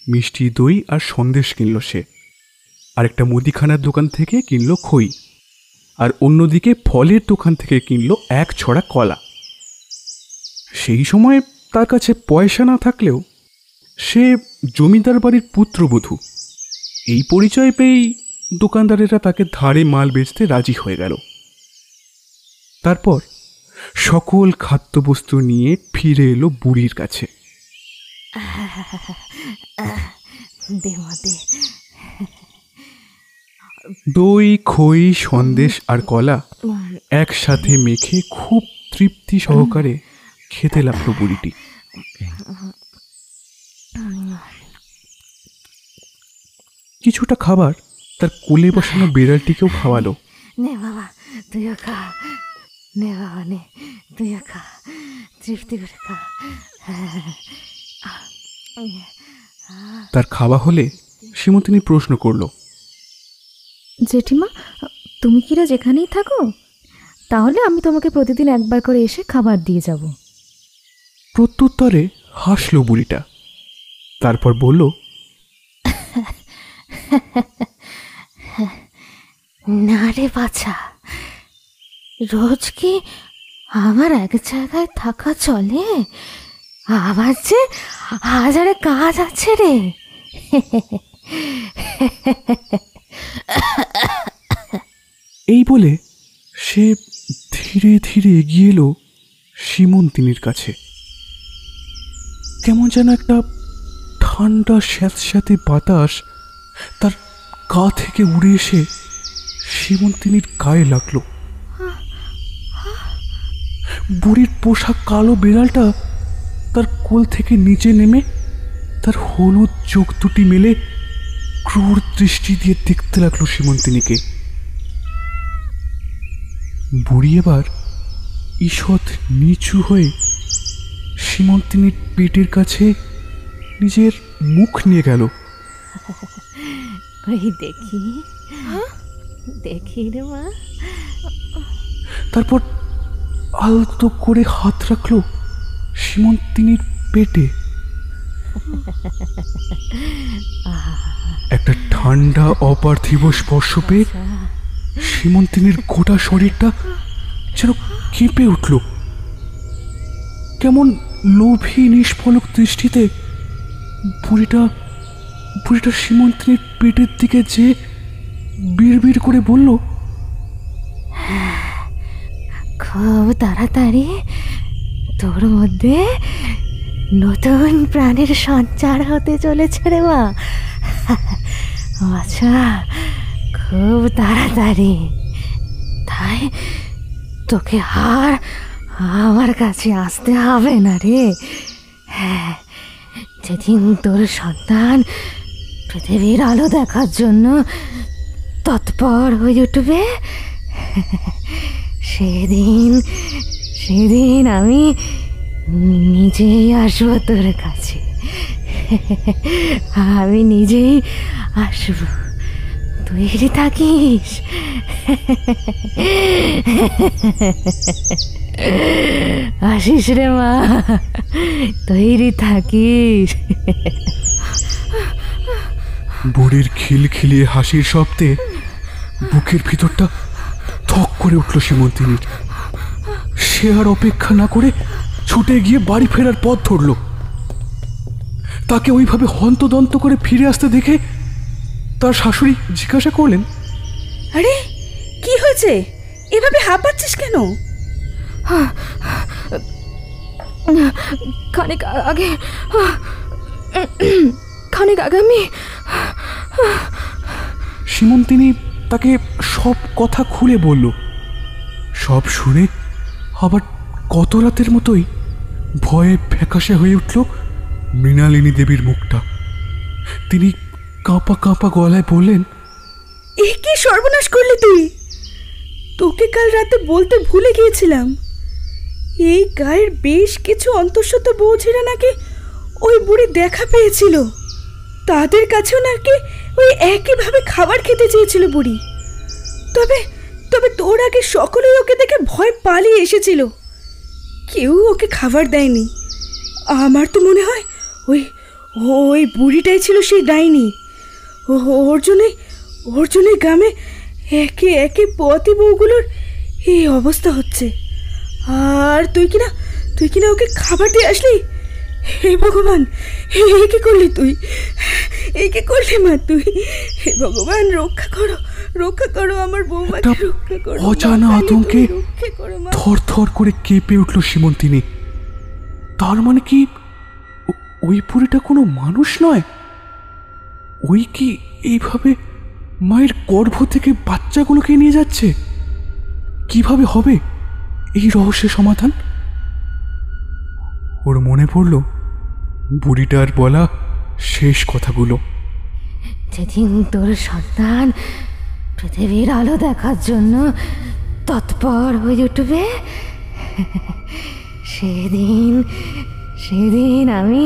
S1: মিষ্টি, দই আর সন্দেশ কিনল সে, আর একটা মুদিখানার দোকান থেকে কিনল খই, আর অন্যদিকে ফলের দোকান থেকে কিনল এক ছড়া কলা। সেই সময় তার কাছে পয়সা না থাকলেও সে জমিদার বাড়ির পুত্রবধূ, এই পরিচয় পেয়েই দোকানদারেরা তাকে ধারে মাল বেচতে রাজি হয়ে গেল। তারপর সকল খাদ্যবস্তু নিয়ে ফিরে এলো বুড়ির কাছে। দই, খই, সন্দেশ আর কলা একসাথে মেখে খুব তৃপ্তি সহকারে খেতে লাগলো বুড়িটি। কিছুটা খাবার তার কোলে বসানো বেড়ালটিকেও খাওয়ালো।
S6: নে বাবা তুইও খা, নে বাবা নে তুইও খা, তৃপ্তি করে খা।
S1: তার খাওয়া হলে সীমন্তিনী প্রশ্ন করল,
S4: জেঠিমা, তুমি কিরা যেখানেই থাকো, তাহলে আমি তোমাকে প্রতিদিন একবার করে এসে খাবার দিয়ে যাব।
S1: প্রত্যুত্তরে হাসল বুড়িটা। তারপর বলল,
S6: না রে বাছা, রোজ কি আমার এক জায়গায় থাকা চলে? আমার যে হাজারে কাজ আছে রে।
S1: এই বলে সে ধীরে ধীরে এগিয়ে এলো সীমন্তিনীর কাছে। কেমন যেন একটা ঠান্ডা স্যাঁতস্যাঁতে বাতাস তার গা থেকে উড়ে এসে সীমন্তিনীর গায়ে লাগলো। বুড়ির পোষা কালো বিড়ালটা তার কোল থেকে নিচে নেমে তার হলুদ চোখ দুটি মেলে ক্রূর দৃষ্টি দিয়ে দেখতে লাগলো সীমন্তিনীকে। বুড়ি এবার ঈষৎ নিচু হয়ে সীমন্তিনীর পেটের কাছে নিজের মুখ নিয়ে গেল।
S6: ওই দেখি দেখি রে মা।
S1: তারপর আলতো করে হাত রাখলো সীমন্তিনীর পেটে। একটা ঠান্ডা অপার্থিব স্পর্শ পেয়ে সীমন্তিনীর গোটা শরীরটা যেন কেঁপে উঠল। কেমন লোভী নিষ্ফলক দৃষ্টিতে বুড়িটা সীমন্তিনীর পেটের দিকে যে বিড়বিড় করে বলল,
S6: খুব তাড়াতাড়ি তোর মধ্যে নতুন প্রাণের সঞ্চার হতে চলেছে রে মা। আচ্ছা, খুব তাড়াতাড়ি। তাই তোকে আর আমার কাছে আসতে হবে না রে। হ্যাঁ, যেদিন তোর সন্তান পৃথিবীর আলো দেখার জন্য তৎপর হয়ে উঠবে, সেদিন সেদিন আমি নিজেই আসবো তোর কাছে। আমি নিজেই আসবো, তৈরি থাকিস। আসিস রে মা, তৈরি থাকিস।
S1: বুড়ির খিলখিলিয়ে হাসির শব্দে বুকের ভিতরটা থক করে উঠল সীমন্তিনীর। সে আর অপেক্ষা না করে ছুটে গিয়ে বাড়ি ফেরার পথ ধরল। তাকে ওইভাবে হন্তদন্ত করে ফিরে আসতে দেখে তার শাশুড়ি জিজ্ঞাসা করলেন,
S3: আরে কি হয়েছে, এভাবে হাঁপাচ্ছিস কেন?
S2: খানিক আগে আমি
S1: সীমন্তিনী তাকে সব কথা খুলে বলল। সব শুনে আবার কত রাতের মতোই ভয়ে ফ্যাকাশে হয়ে উঠল মৃণালিনী দেবীর মুখটা। তিনি কাঁপা কাঁপা গলায় বললেন,
S3: এ কি সর্বনাশ করলি তুই? তোকে কাল রাতে বলতে ভুলে গিয়েছিলাম, এই গায়ের বেশ কিছু অন্তঃসত্ত্ব বৌঝিরা নাকি ওই বুড়ি দেখা পেয়েছিল। তাদের কাছেও নাকি ওই একইভাবে খাবার খেতে চেয়েছিল বুড়ি। তবে তবে তোর আগে সকলেই ওকে দেখে ভয় পালিয়ে এসেছিল, কেউ ওকে খাবার দেয়নি। আমার তো মনে হয় ওই ওই বুড়িটাই ছিল সেই ডাইনি। ওর জন্যই গ্রামে একে একে পতি বউগুলোর এই অবস্থা হচ্ছে। আর তুই কিনা ওকে খাবার দিয়ে আসলি। হে ভগবান, এই কি করলি তুই? এই কি করলি মা তুই? হে ভগবান, রক্ষা করো আমার বৌমাকে, রক্ষা করো।
S1: অজানা আতঙ্কে থর থর করে কেঁপে উঠল সীমন্তিনী। তার মানে কি ওই বুড়িটা কোনো মানুষ নয়? ওই কি এইভাবে মায়ের গর্ভ থেকে বাচ্চাগুলোকে নিয়ে যাচ্ছে? কিভাবে হবে এই রহস্যের সমাধান? ওর মনে পড়ল বুড়িটার বলা শেষ কথাগুলো।
S6: যেদিন তোর সন্তান পৃথিবীর আলো দেখার জন্য তৎপর হয়ে উঠবে, সেদিন আমি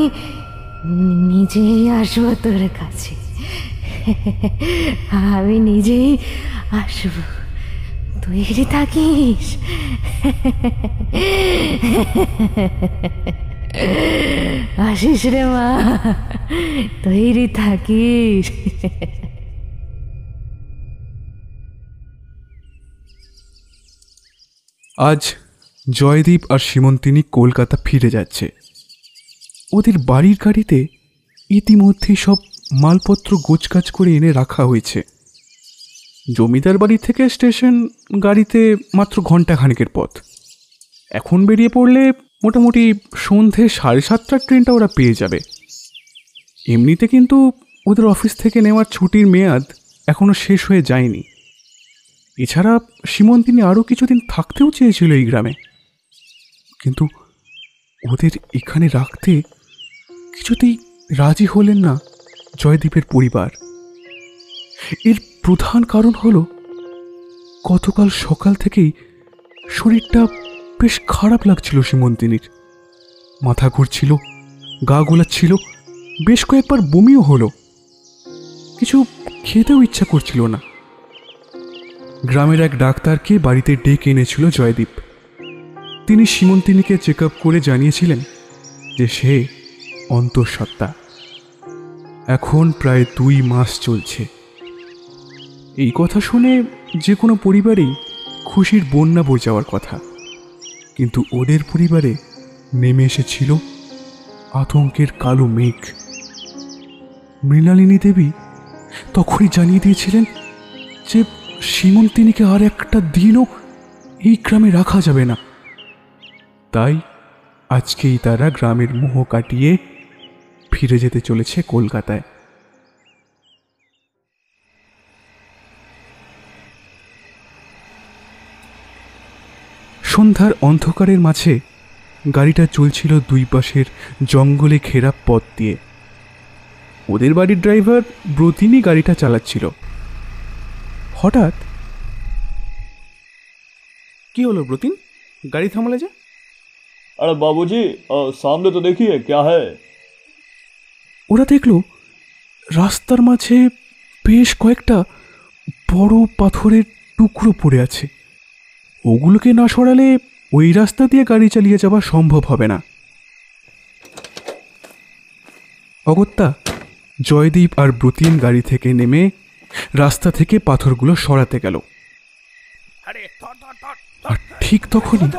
S6: নিজেই আসবো তোর কাছে। আমি নিজেই আসবো, তৈরি থাকিস। আসিস রে মা, তৈরি থাকিস।
S1: আজ জয়দীপ আর সীমন্তিনী কলকাতা ফিরে যাচ্ছে। ওদের বাড়ির গাড়িতে ইতিমধ্যেই সব মালপত্র গোছগাছ করে এনে রাখা হয়েছে। জমিদার বাড়ি থেকে স্টেশন গাড়িতে মাত্র ঘণ্টাখানেকের পথ। এখন বেরিয়ে পড়লে মোটামুটি সন্ধে 7:30টার ট্রেনটা ওরা পেয়ে যাবে। এমনিতে কিন্তু ওদের অফিস থেকে নেওয়ার ছুটির মেয়াদ এখনও শেষ হয়ে যায়নি। এছাড়া সীমন্তিনী আরও কিছুদিন থাকতেও চেয়েছিল এই গ্রামে, কিন্তু ওদের এখানে রাখতে কিছুতেই রাজি হলেন না জয়দীপের পরিবার। এর প্রধান কারণ হলো গতকাল সকাল থেকেই শরীরটা বেশ খারাপ লাগছিল সীমন্তিনীর। মাথা ঘুরছিল, গা গোলাচ্ছিল, বেশ কয়েকবার বমিও হলো। কিছু খেতেও ইচ্ছা করছিল না। গ্রামের এক ডাক্তারকে বাড়িতে ডেকে এনেছিল জয়দীপ। তিনি সীমন্তিনীকে চেক আপ করে জানিয়েছিলেন যে সে অন্তঃসত্ত্বা। এখন প্রায় 2 মাস চলছে। এই কথা শুনে যে কোনো পরিবারেই খুশির বন্যা বয়ে যাওয়ার কথা, কিন্তু ওদের পরিবারে নেমে এসেছিল আতঙ্কের কালো মেঘ। মৃণালিনী দেবী তখনই জানিয়ে দিয়েছিলেন যে সীমন্তিনীকে আর একটা দিনও এই গ্রামে রাখা যাবে না। তাই আজকেই তারা গ্রামের মোহ কাটিয়ে ফিরে যেতে চলেছে কলকাতায়। সন্ধ্যার অন্ধকারের মাঝে গাড়িটা চলছিল 2 পাশের জঙ্গলে ঘেরা পথ দিয়ে। ওদের বাড়ির ড্রাইভার ব্রতিনই গাড়িটা চালাচ্ছিল। হঠাৎ কি হলো ব্রতিন, গাড়ি থামালে যে?
S7: अरे बाबूजी सामने तो देखिए क्या है।
S1: ওরা দেখলো রাস্তার মাঝে বেশ কয়েকটা বড় পাথরের টুকরো পড়ে আছে। ওগুলোকে না সরালে ওই রাস্তা দিয়ে গাড়ি চালিয়ে যাওয়া সম্ভব হবে না। অগত্যা জয়দীপ আর ব্রতিন গাড়ি থেকে নেমে রাস্তা থেকে পাথরগুলো সরাতে গেল। আর ঠিক তখনই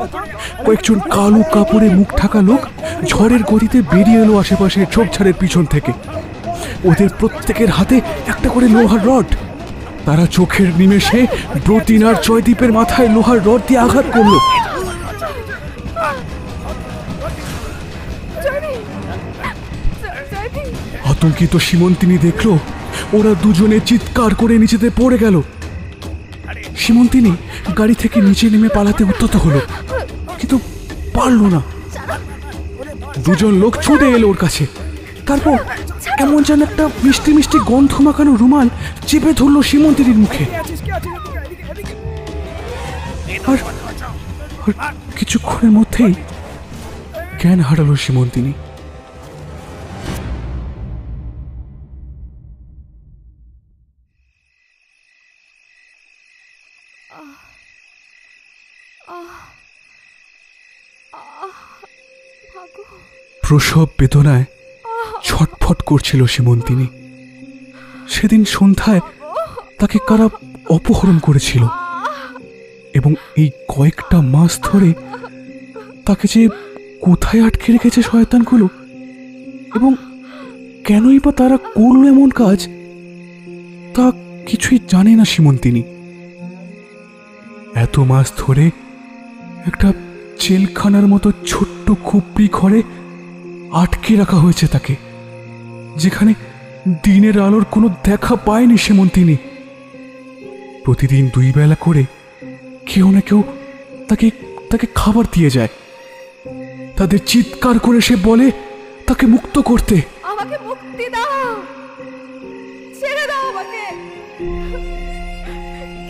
S1: কয়েকজন কালো কাপড়ে মুখ ঢাকা লোক ঝড়ের গতিতে বেরিয়ে এলো আশেপাশের ঝোপঝাড়ের পিছন থেকে। ওদের প্রত্যেকের হাতে একটা করে লোহার রড। তারা চোখের নিমেষে ব্রতিন আর জয়দীপের মাথায় লোহার রড দিয়ে আঘাত করলো। আতঙ্কিত সীমন্তিনী দেখলো ওরা দুজনে চিৎকার করে নিচেতে পড়ে গেল। সীমন্তিনী গাড়ি থেকে নিচে নেমে পালাতে উদ্যত হলো, কিন্তু পারলো না। দুজন লোক ছুটে এলো ওর কাছে। তারপর কেমন যেন একটা মিষ্টি মিষ্টি গন্ধ মাখানো রুমাল চেপে ধরলো সীমন্তিনীর মুখে। আর কিছুক্ষণের মধ্যেই জ্ঞান হারালো সীমন্তিনী। প্রসব বেদনায় ছটফট করছিল সীমন্তিনী। সেদিন সন্ধ্যায় তাকে কারা অপহরণ করেছিল এবং এই কয়েকটা মাস ধরে তাকে যে কোথায় আটকে রেখেছে শয়তানগুলো এবং কেনই বা তারা করল এমন কাজ, তা কিছুই জানে না সীমন্তিনী। এত মাস ধরে একটা জেলখানার মতো ছোট্ট খুপড়ি ঘরে আটকে রাখা হয়েছে তাকে, যেখানে দিনের আলোর কোনো দেখা পায়নি সীমন্তিনী। প্রতিদিন 2 বেলা করে কেউ না কেউ তাকে তাকে খাবার দিয়ে যায়। তাদের চিৎকার করে সে বলে তাকে মুক্ত করতে।
S2: আমাকে মুক্তি দাও, ছেড়ে দাও আমাকে,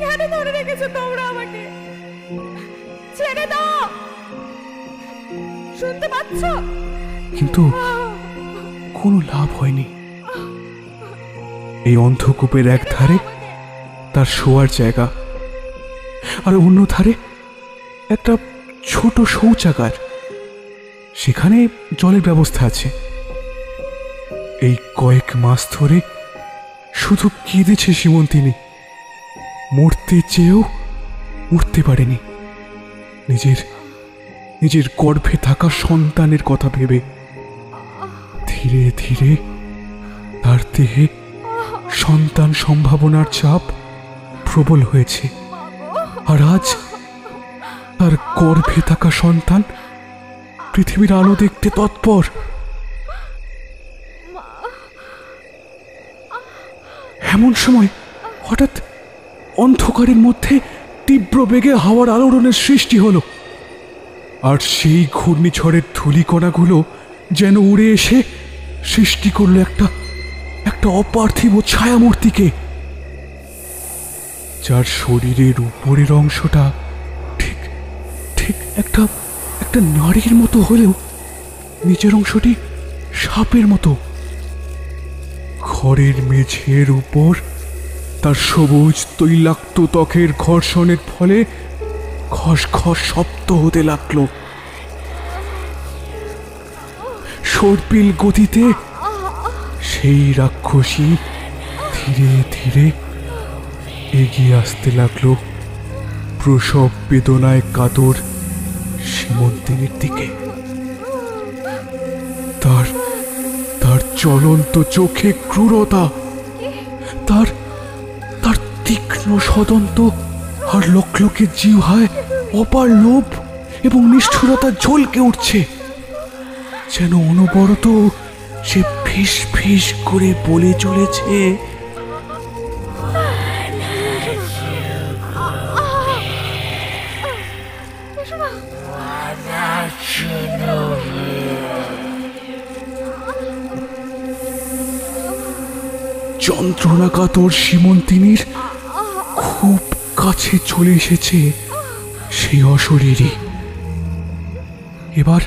S2: কেন ধরে রেখেছো তোমরা আমাকে, ছেড়ে দাও, শুনতে পাচ্ছ?
S1: কিন্তু কোনো লাভ হয়নি। এই অন্ধকূপের এক ধারে তার শোয়ার জায়গা, আর অন্য ধারে একটা ছোট শৌচাগার, সেখানে জলের ব্যবস্থা আছে। এই কয়েক মাস ধরে শুধু কেঁদেছে সীমন্তিনী, মরতে চেয়েও উঠতে পারেনি। নিজের গর্ভে থাকা সন্তানের কথা ভেবে ধীরে ধীরে তার দেহে সন্তান সম্ভাবনার চাপ প্রবল হয়েছে। আর আজ তার গর্ভে থাকা সন্তান পৃথিবীর আলো দেখতে তৎপর। এমন সময় হঠাৎ অন্ধকারের মধ্যে তীব্র বেগে হাওয়ার আলোড়নের সৃষ্টি হলো, আর সেই ঘূর্ণিঝড়ের ধূলিকণাগুলো যেন উড়ে এসে সৃষ্টি করলো একটা অপার্থিব ছায়ামূর্তিকে, যার শরীরের উপরের অংশটা ঠিক ঠিক একটা নারীর মতো হলেও নিচের অংশটি সাপের মতো। ঘরের মেঝের উপর তার সবুজ তৈলাক্ত ত্বকের ঘর্ষণের ফলে খস খস শব্দ হতে লাগলো। সর্পিল গতিতে সেই রাক্ষসী ধীরে ধীরে এগিয়ে আসতে লাগলো প্রসব বেদনায় কাতর সীমন্তিনীর দিকে। তার জ্বলন্ত চোখে ক্রূরতা, তার তীক্ষ্ণ সদন্ত আর লকলকে জিহ্বায় অপার লোভ এবং নিষ্ঠুরতা ঝলকে উঠছে, যেন অনবরত সে ফিস ফিস করে বলে চলেছে, যন্ত্রণাকাতর সীমন্তিনীর খুব কাছে চলে এসেছে সেই অশরীরী। এবার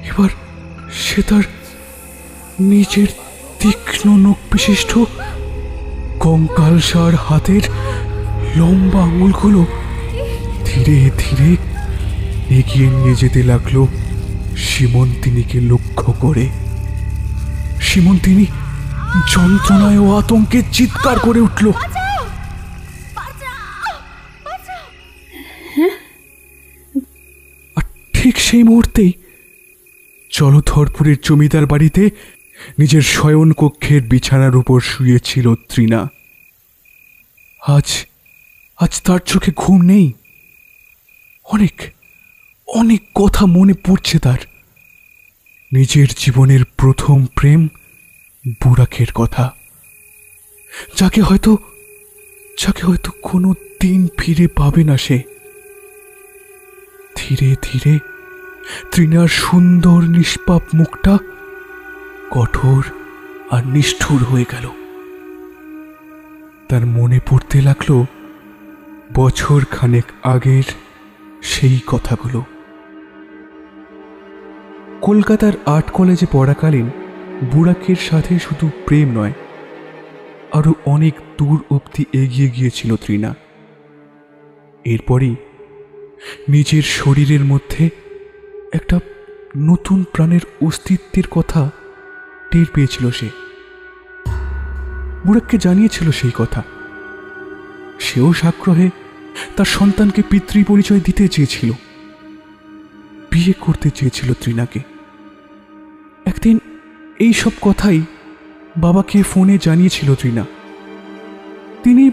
S1: এবার সে তার নিজের তীক্ষ্ণ নখ বিশিষ্ট কঙ্কালসার হাতের লম্বা আঙুলগুলো ধীরে ধীরে এগিয়ে নিয়ে যেতে লাগলো সীমন্তিনীকে লক্ষ্য করে। সীমন্তিনী যন্ত্রণায় ও আতঙ্কে চিৎকার করে উঠল। আর ঠিক সেই মুহূর্তেই জলধরপুরের জমিদার বাড়িতে নিজের শয়ন কক্ষের বিছানার উপর শুয়েছিল তৃণা। আজ আজ তার চোখে ঘুম নেই। অনেক অনেক কথা মনে পড়ছে তার। নিজের জীবনের প্রথম প্রেম বুড়াকের কথা, যাকে হয়তো কোনো দিন ফিরে পাবে না সে। ধীরে ধীরে তৃণার সুন্দর নিষ্পাপ মুখটা কঠোর আর নিষ্ঠুর হয়ে গেল। তার মনে পড়তে লাগলো বছর খানেক আগের সেই কথাগুলো। কলকাতার আর্ট কলেজে পড়াকালীন বুড়াকের সাথে শুধু প্রেম নয়, আরো অনেক দূর অবধি এগিয়ে গিয়েছিল তৃণা। এরপরই নিজের শরীরের মধ্যে একটা নতুন প্রাণের অস্তিত্বের কথা টের পেয়েছিল সে। বুড়াককে জানিয়েছিল সেই কথা। সেও সাগ্রহে তার সন্তানকে পিতৃ পরিচয় দিতে চেয়েছিল, বিয়ে করতে চেয়েছিল তৃণাকে। একদিন এই সব কথাই বাবাকে ফোনে জানিয়েছিল তৃণা। তিনি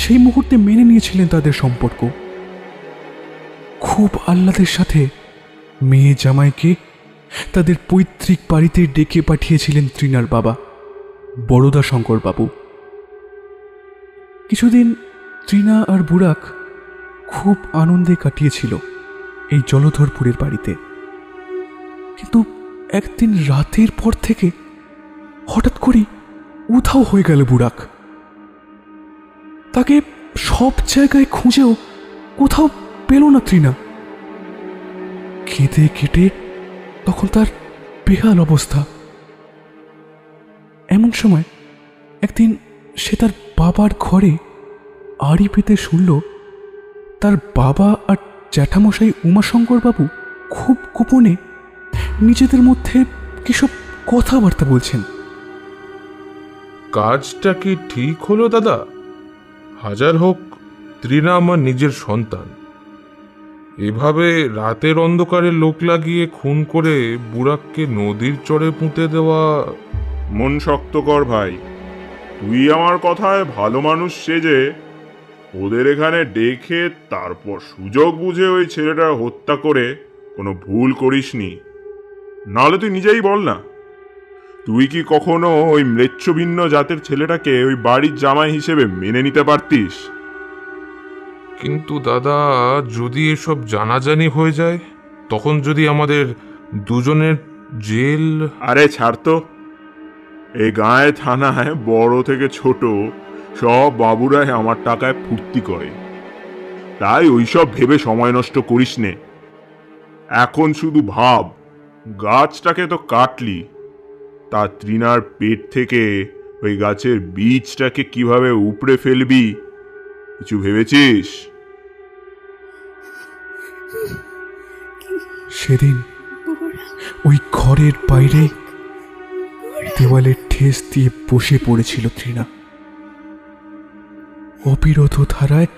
S1: সেই মুহূর্তে মেনে নিয়েছিলেন তাদের সম্পর্ক। খুব আহ্লাদের সাথে মেয়ে জামাইকে তাদের পৈতৃক বাড়িতে ডেকে পাঠিয়েছিলেন তৃণার বাবা বরদা শঙ্কর বাবু। কিছুদিন তৃণা আর বুড়াক খুব আনন্দে কাটিয়েছিল এই জলধরপুরের বাড়িতে। কিন্তু একদিন রাতের পর থেকে হঠাৎ করেই উধাও হয়ে গেল বুড়াক। তাকে সব জায়গায় খুঁজেও কোথাও পেল না তৃণা। কেঁদে কেটে তখন তার বেহাল অবস্থা। এমন সময় একদিন সে তার বাবার ঘরে আড়ি পেতে শুনল তার বাবা আর জ্যাঠামশাই উমাশঙ্কর বাবু খুব গোপনে নিজেদের মধ্যে কিসব কথাবার্তা বলছেন।
S8: কাজটা কি ঠিক হলো দাদা? হাজার হোক তৃণা আমার নিজের সন্তান। এভাবে রাতের অন্ধকারে লোক লাগিয়ে খুন করে বুড়াককে নদীর চরে পুঁতে দেওয়া।
S9: মন শক্ত কর ভাই। তুই আমার কথায় ভালো মানুষ সেজে ওদের এখানে ডেকে তারপর সুযোগ বুঝে ওই ছেলেটা হত্যা করে কোনো ভুল করিসনি। নাহলে তুই নিজেই বল না, তুই কি কখনো ওই ম্লেচ্ছভিন্ন জাতের ছেলেটাকে ওই বাড়ির জামাই হিসেবে মেনে নিতে পারতিস?
S8: কিন্তু দাদা, যদি এসব জানাজানি হয়ে যায়, তখন যদি আমাদের দুজনের জেল।
S9: আরে ছাড় তো। এই গায়ে থানায় বড় থেকে ছোট সব বাবুরাই আমার টাকায় ফুর্তি করে, তাই ওইসব ভেবে সময় নষ্ট করিস নে। এখন শুধু ভাব, গাছটাকে তো কাটলি, তা তৃণার পেট থেকে ওই গাছের বীজটাকে কিভাবে উপড়ে ফেলবি কিছু ভেবেছিস?
S1: সেদিন ওই ঘরের বাইরে দেওয়ালে ঠেস দিয়ে বসে পড়েছিল তৃণা। অবিরত ধারায়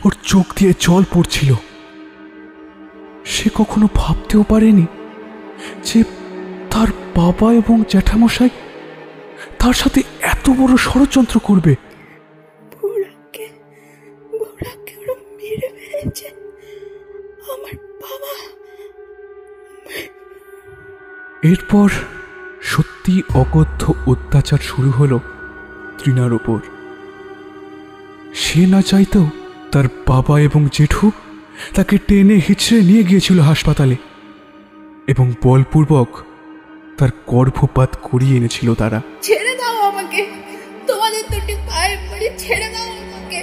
S1: ওর চোখ দিয়ে জল পড়ছিল। সে কখনো ভাবতেও পারেনি যে তার বাবা এবং জ্যাঠামশাই তার সাথে এত বড় ষড়যন্ত্র করবে। এরপর সত্যি অকথ্য অত্যাচার শুরু হলো তৃণার ওপর। সে না চাইতেও তার বাবা এবং জেঠু তাকে টেনে হিচড়ে নিয়ে গিয়েছিল হাসপাতালে এবং বলপূর্বক তার গর্ভপাত করিয়ে এনেছিল তারা।
S5: ছেড়ে দাও আমাকে, তোমার বলছি ছেড়ে দাও আমাকে,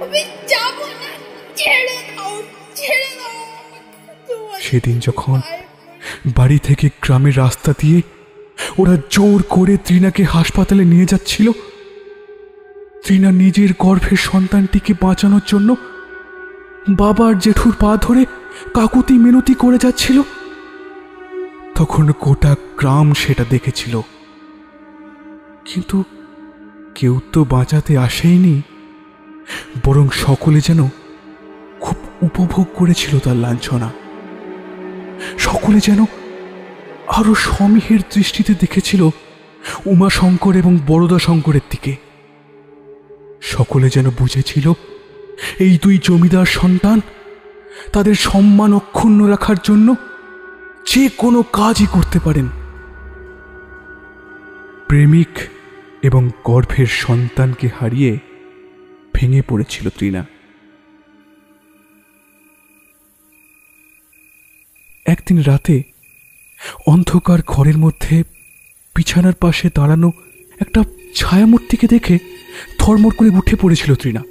S5: আমি যাবো না, ছেড়ে দাও, ছেড়ে দাও।
S1: সেদিন যখন বাড়ি থেকে গ্রামের রাস্তা দিয়ে ওরা জোর করে তৃণাকে হাসপাতালে নিয়ে যাচ্ছিল, তৃণা নিজের গর্ভের সন্তানটিকে বাঁচানোর জন্য বাবার জেঠুর পা ধরে কাকুতি মিনতি করে যাচ্ছিল, তখন গোটা গ্রাম সেটা দেখেছিল। কিন্তু কেউ তো বাঁচাতে আসেইনি, বরং সকলে যেন খুব উপভোগ করেছিল তার লাঞ্ছনা। সকলে যেন আরো সমীহের দৃষ্টিতে দেখেছিল উমাশঙ্কর এবং বরদা শঙ্করের দিকে। সকলে যেন বুঝেছিল এই দুই জমিদার সন্তান তাদের সম্মান অক্ষুণ্ণ রাখার জন্য যে কোনো কাজই করতে পারেন। প্রেমিক এবং গর্ভের সন্তানকে হারিয়ে ভেঙে পড়েছিল তৃণা। একদিন রাতে অন্ধকার ঘরের মধ্যে বিছানার পাশে দাঁড়ানো একটা ছায়ামূর্তিকে দেখে থরমর করে উঠে পড়েছিল তৃণা।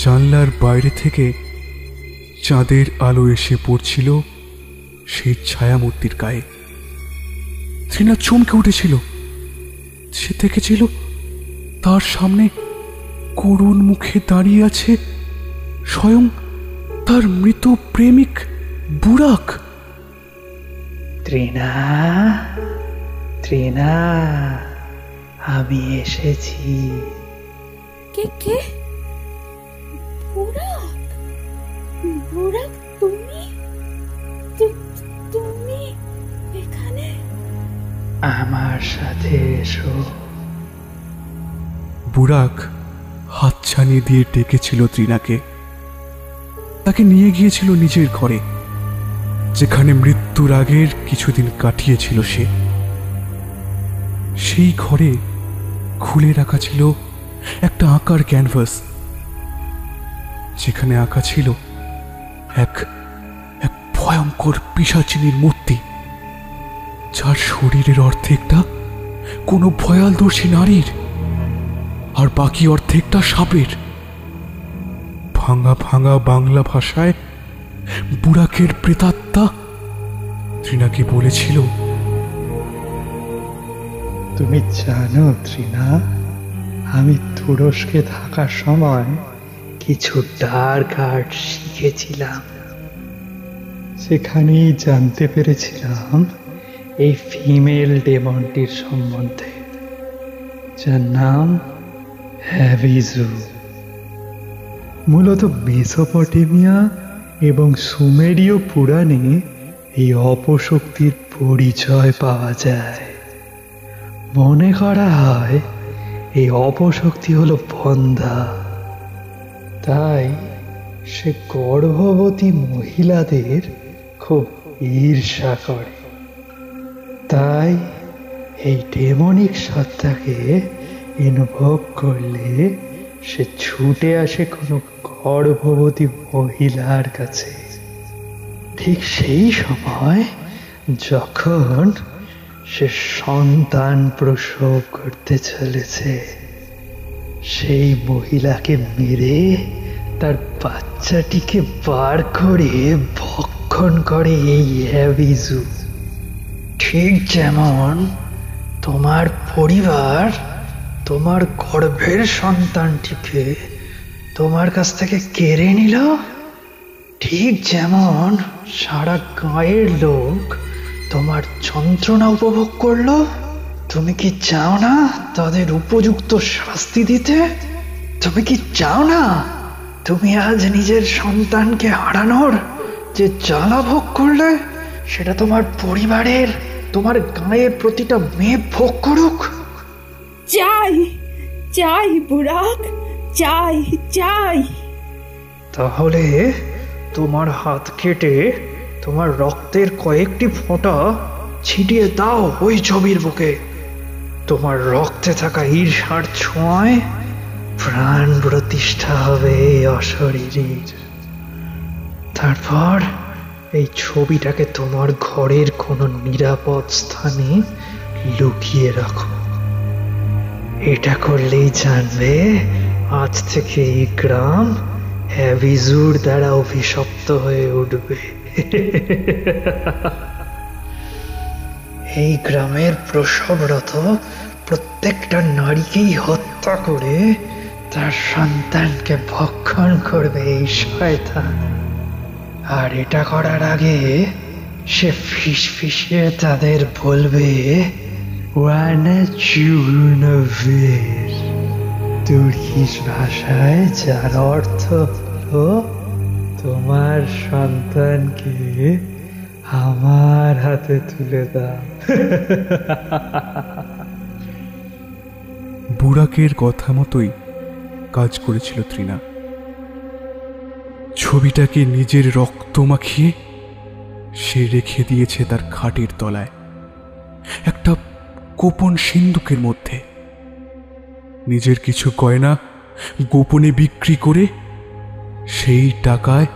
S1: জানলার বাইরে থেকে চাঁদের আলো এসে পড়ছিল সেই ছায়ামূর্তির গায়ে। তৃণা চমকে উঠেছিল। সে দেখেছিল তার সামনে করুণ মুখে দাঁড়িয়ে আছে স্বয়ং তার মৃত প্রেমিক বুড়াক।
S10: তৃণা, তৃণা, আমি এসেছি।
S5: কে কে? বুড়াক? বুড়াক তুমি? তুমি এখানে?
S10: আমার সাথে এসো।
S1: বুড়াক হাতছানি দিয়ে ডেকেছিল তৃণাকে। তাকে নিয়ে গিয়েছিল নিজের ঘরে, যেখানে মৃত্যুর আগের কিছুদিন কাটিয়েছিল সে। সেই ঘরে খুলে রাখা ছিল একটা আঁকার ক্যানভাস, যেখানে আঁকা ছিল এক ভয়ঙ্কর পিশাচিনীর মূর্তি, যার শরীরের অর্ধেকটা কোনো ভয়ালদর্শী নারীর আর বাকি অর্ধেকটা সাপের। ভাঙা ভাঙা বাংলা ভাষায় বুড়াকের প্রেতাত্মা তৃণাকে বলেছিল,
S10: তুমি জানো তৃণা, আমি তুরস্কে থাকার সময় কিছু ডার্ক আর্ট শিখেছিলাম। সেখানেই জানতে পেরেছিলাম এই ফিমেল ডেমনটির সম্বন্ধে, যার নাম হ্যাভিজু। মূলত মেসোপটেমিয়া এবং সুমেরীয় পুরাণে এই অপশক্তির পরিচয় পাওয়া যায়। মনে করা হয় এই অপশক্তি হলো বন্ধা, তাই সে গর্ভবতী মহিলাদের খুব ঈর্ষা করে। তাই এই ডেমনিক সত্তাকে ইনভোক করলে সে ছুটে আসে কোনো গর্ভবতী মহিলার কাছে। ঠিক সেই সময় যখন সে সন্তান প্রসব করতে চলেছে, সেই মহিলাকে মেরে তার বাচ্চাটিকে বার করে ভক্ষণ করে এই হ্যাভিজু। ঠিক যেমন তোমার পরিবার তোমার গর্ভের সন্তানটিকে তোমার কাছ থেকে কেড়ে নিল, ঠিক যেমন সারা গাঁয়ের লোক তোমার যন্ত্রণা উপভোগ করলো, তুমি কি চাও না তাদের উপযুক্ত শাস্তি দিতে? তুমি কি চাও না তুমি আজ নিজের সন্তানকে হারানোর যে জ্বালা ভোগ করলে সেটা তোমার পরিবারের, তোমার গাঁয়ের প্রতিটা মেয়ে ভোগ করুক?
S5: চাই, চাই বুড়াক, চাই, চাই।
S10: তাহলে তোমার হাত কেটে তোমার রক্তের কয়েকটি ফোঁটা ছিটিয়ে দাও ওই ছবির বুকে। তোমার রক্তে থাকা ঈর্ষার ছোঁয়ায় প্রাণ প্রতিষ্ঠা হবে অশরীরীর। তারপর এই ছবিটাকে তোমার ঘরের কোনো নিরাপদ স্থানে লুকিয়ে রাখো। এটা করলেই জানবে আজ থেকে এই গ্রাম হ্যাভিজুর দ্বারা অভিশপ্ত হয়ে উঠবে। এই গ্রামের প্রসবরত প্রত্যেকটা নারীকেই হত্যা করে তার সন্তানকে ভক্ষণ করবে এই শয়তান। আর এটা করার আগে সে ফিসফিসিয়ে তাদের বলবে, তুর্কিশ ভাষায় যার অর্থ হলো তোমার সন্তানকে আমার হাতে তুলে দাও।
S1: বুড়াকের কথা মতোই কাজ করেছিল তৃণা। ছবিটাকে নিজের রক্ত মাখিয়ে সে রেখে দিয়েছে তার খাটের তলায়, একটা গোপন সিন্দুকের মধ্যে। নিজের কিছু গয়না গোপনে বিক্রি করে সেই টাকায়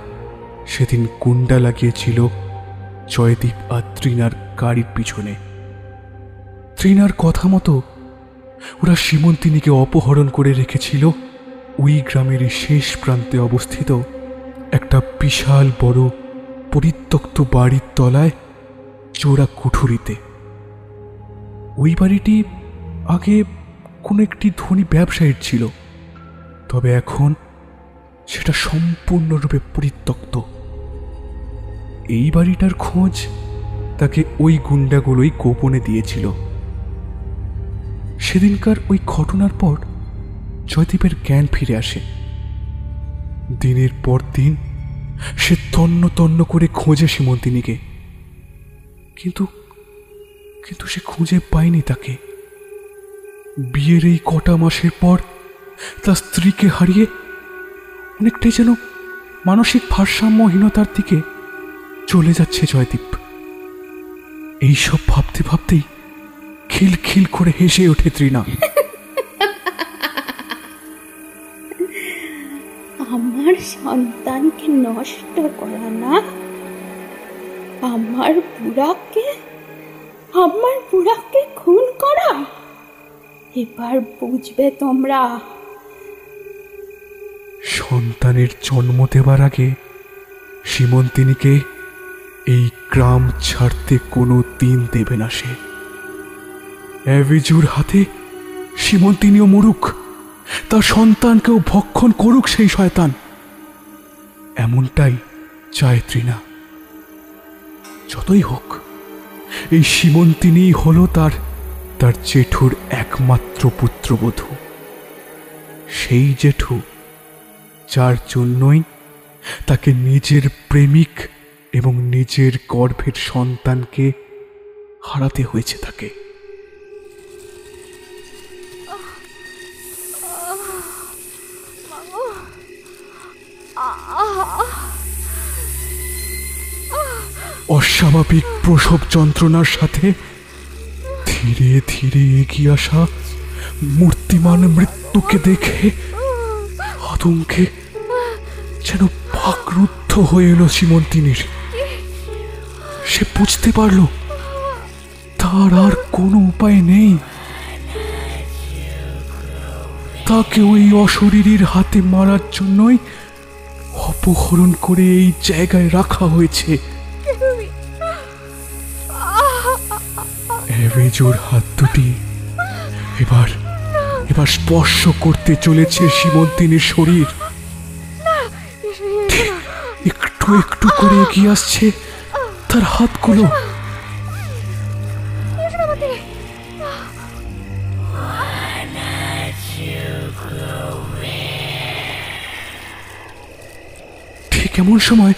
S1: সেদিন কুণ্ডা লাগিয়েছিল জয়দীপ আর তৃণার গাড়ির পিছনে। তৃণার কথা মতো ওরা সীমন্তিনীকে অপহরণ করে রেখেছিল ওই গ্রামের শেষ প্রান্তে অবস্থিত একটা বিশাল বড় পরিত্যক্ত বাড়ির তলায় চোরা কুঠুরিতে। ওই বাড়িটি আগে কোনো একটি ধনী ব্যবসায়ীর ছিল, তবে এখন সেটা সম্পূর্ণরূপে পরিত্যক্ত। এই বাড়িটার খোঁজ তাকে ওই গুন্ডাগুলোই গোপনে দিয়েছিল। সেদিনকার ওই ঘটনার পর জয়দীপের জ্ঞান ফিরে আসে। দিনের পর দিন সে তন্ন তন্ন করে খোঁজে সীমন্তিনীকে, কিন্তু কিন্তু সে খুঁজে পায়নি তাকে। বিয়ের এই কটা মাসের পর তার স্ত্রীকে হারিয়ে অনেকটাই যেন মানসিক ভারসাম্যহীনতার দিকে চলে যাচ্ছে জয়দীপ। এইসব ভাবতে ভাবতেই খিলখিল করে হেসে ওঠে তৃণা।
S5: আমার সন্তানকে নষ্ট করা না, আমার বুড়াকে খুন করা, এবার বুঝবে তোমরা।
S1: সন্তানের জন্ম দেবার আগে সীমন্তিনীকে এই গ্রাম ছাড়তে কোনো দিন দেবে না সে। অ্যাভিজুর হাতে সীমন্তিনীও মরুক, তার সন্তানকেও ভক্ষণ করুক সেই শয়তান, এমনটাই চায় তৃণা। যতই হোক এই সীমন্তিনী হল তার জেঠুর একমাত্র পুত্রবধূ। সেই জেঠু যার জন্যই তাকে নিজের প্রেমিক এবং নিজের গর্ভের সন্তানকে হারাতে হয়েছে তাকে। অস্বাভাবিক প্রসব যন্ত্রণার সাথে ধীরে ধীরে এগিয়ে আসা মূর্তিমান মৃত্যুকে দেখে আতঙ্কে যেন বাকরুদ্ধ হয়ে এলো সীমন্তিনীর। সে বুঝতে পারল তার আর কোনো উপায় নেই, তাকে ওই অশরীরীর হাতে মারার জন্যই অপহরণ করে এই জায়গায় রাখা হয়েছে। অ্যাভিজুর হাত দুটি এবার স্পর্শ করতে চলেছে সীমন্তিনীর শরীর। একটু একটু করে এগিয়ে আসছে তার হাতগুলো। ঠিক এমন সময়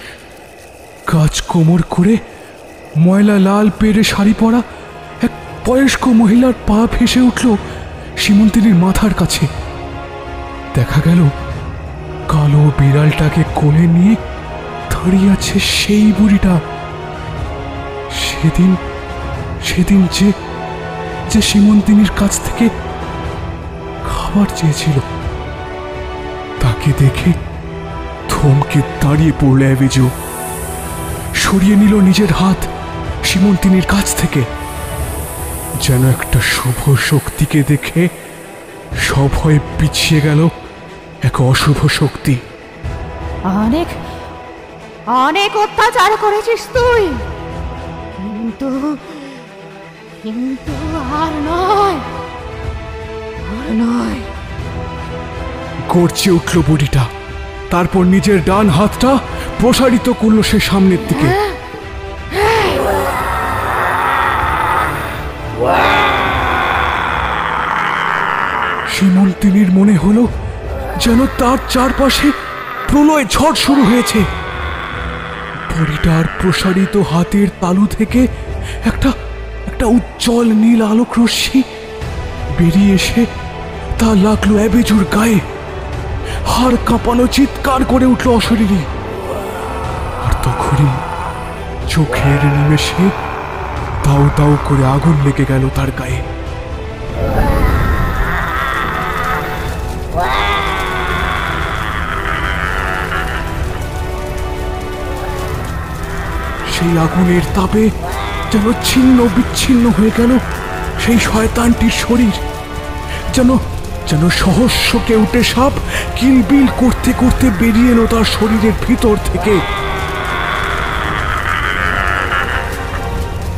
S1: কাজ কোমর করে ময়লা লাল পেড়ে শাড়ি পরা এক বয়স্ক মহিলার পা ভেসে উঠল সীমন্তিনীর মাথার কাছে। দেখা গেল কালো বিড়ালটাকে কোলে নিয়ে দাঁড়িয়ে আছে সেই বুড়িটা। সেদিন যে সীমন্তিনীর কাছ থেকে খাবার চেয়েছিল, তাকে দেখে থমকে দাঁড়িয়ে পড়ল অ্যাভিজু। সরিয়ে নিল নিজের হাত সীমন্তিনীর কাছ থেকে। যেন একটা শুভ শক্তিকে দেখে সব হয়ে পিছিয়ে গেল এক অশুভ শক্তি।
S6: অনেক অনেক অত্যাচার করেছিস তুই, কিন্তু কিন্তু আর নয়, আর নয়।
S1: গর্জে উঠল বুড়িটা, তারপর নিজের ডান হাতটা প্রসারিত করলো সে সামনের দিকে। শিমুলতিনির মনে হলো যেন তার চারপাশে প্রলয় ঝড় শুরু হয়েছে। বুড়িটার প্রসারিত হাতের তালু থেকে একটা একটা উজ্জ্বল নীল আলোক রশ্মি বেরিয়ে এসে তা লাগলো অ্যাবেজুর গায়ে। হাড় কাঁপানো চিৎকার করে উঠল অশরীরী। আর তখনই চোখের নিমেষে দাউ দাউ করে আগুন লেগে গেল তার গায়ে। সেই আগুনের তাপে যেন ছিন্ন বিচ্ছিন্ন হয়ে গেল সেই শয়তানটির শরীর। যেন যেন সহস্র কেউটে সাপ কিলবিল করতে করতে বেরিয়ে এলো তার শরীরের ভিতর থেকে,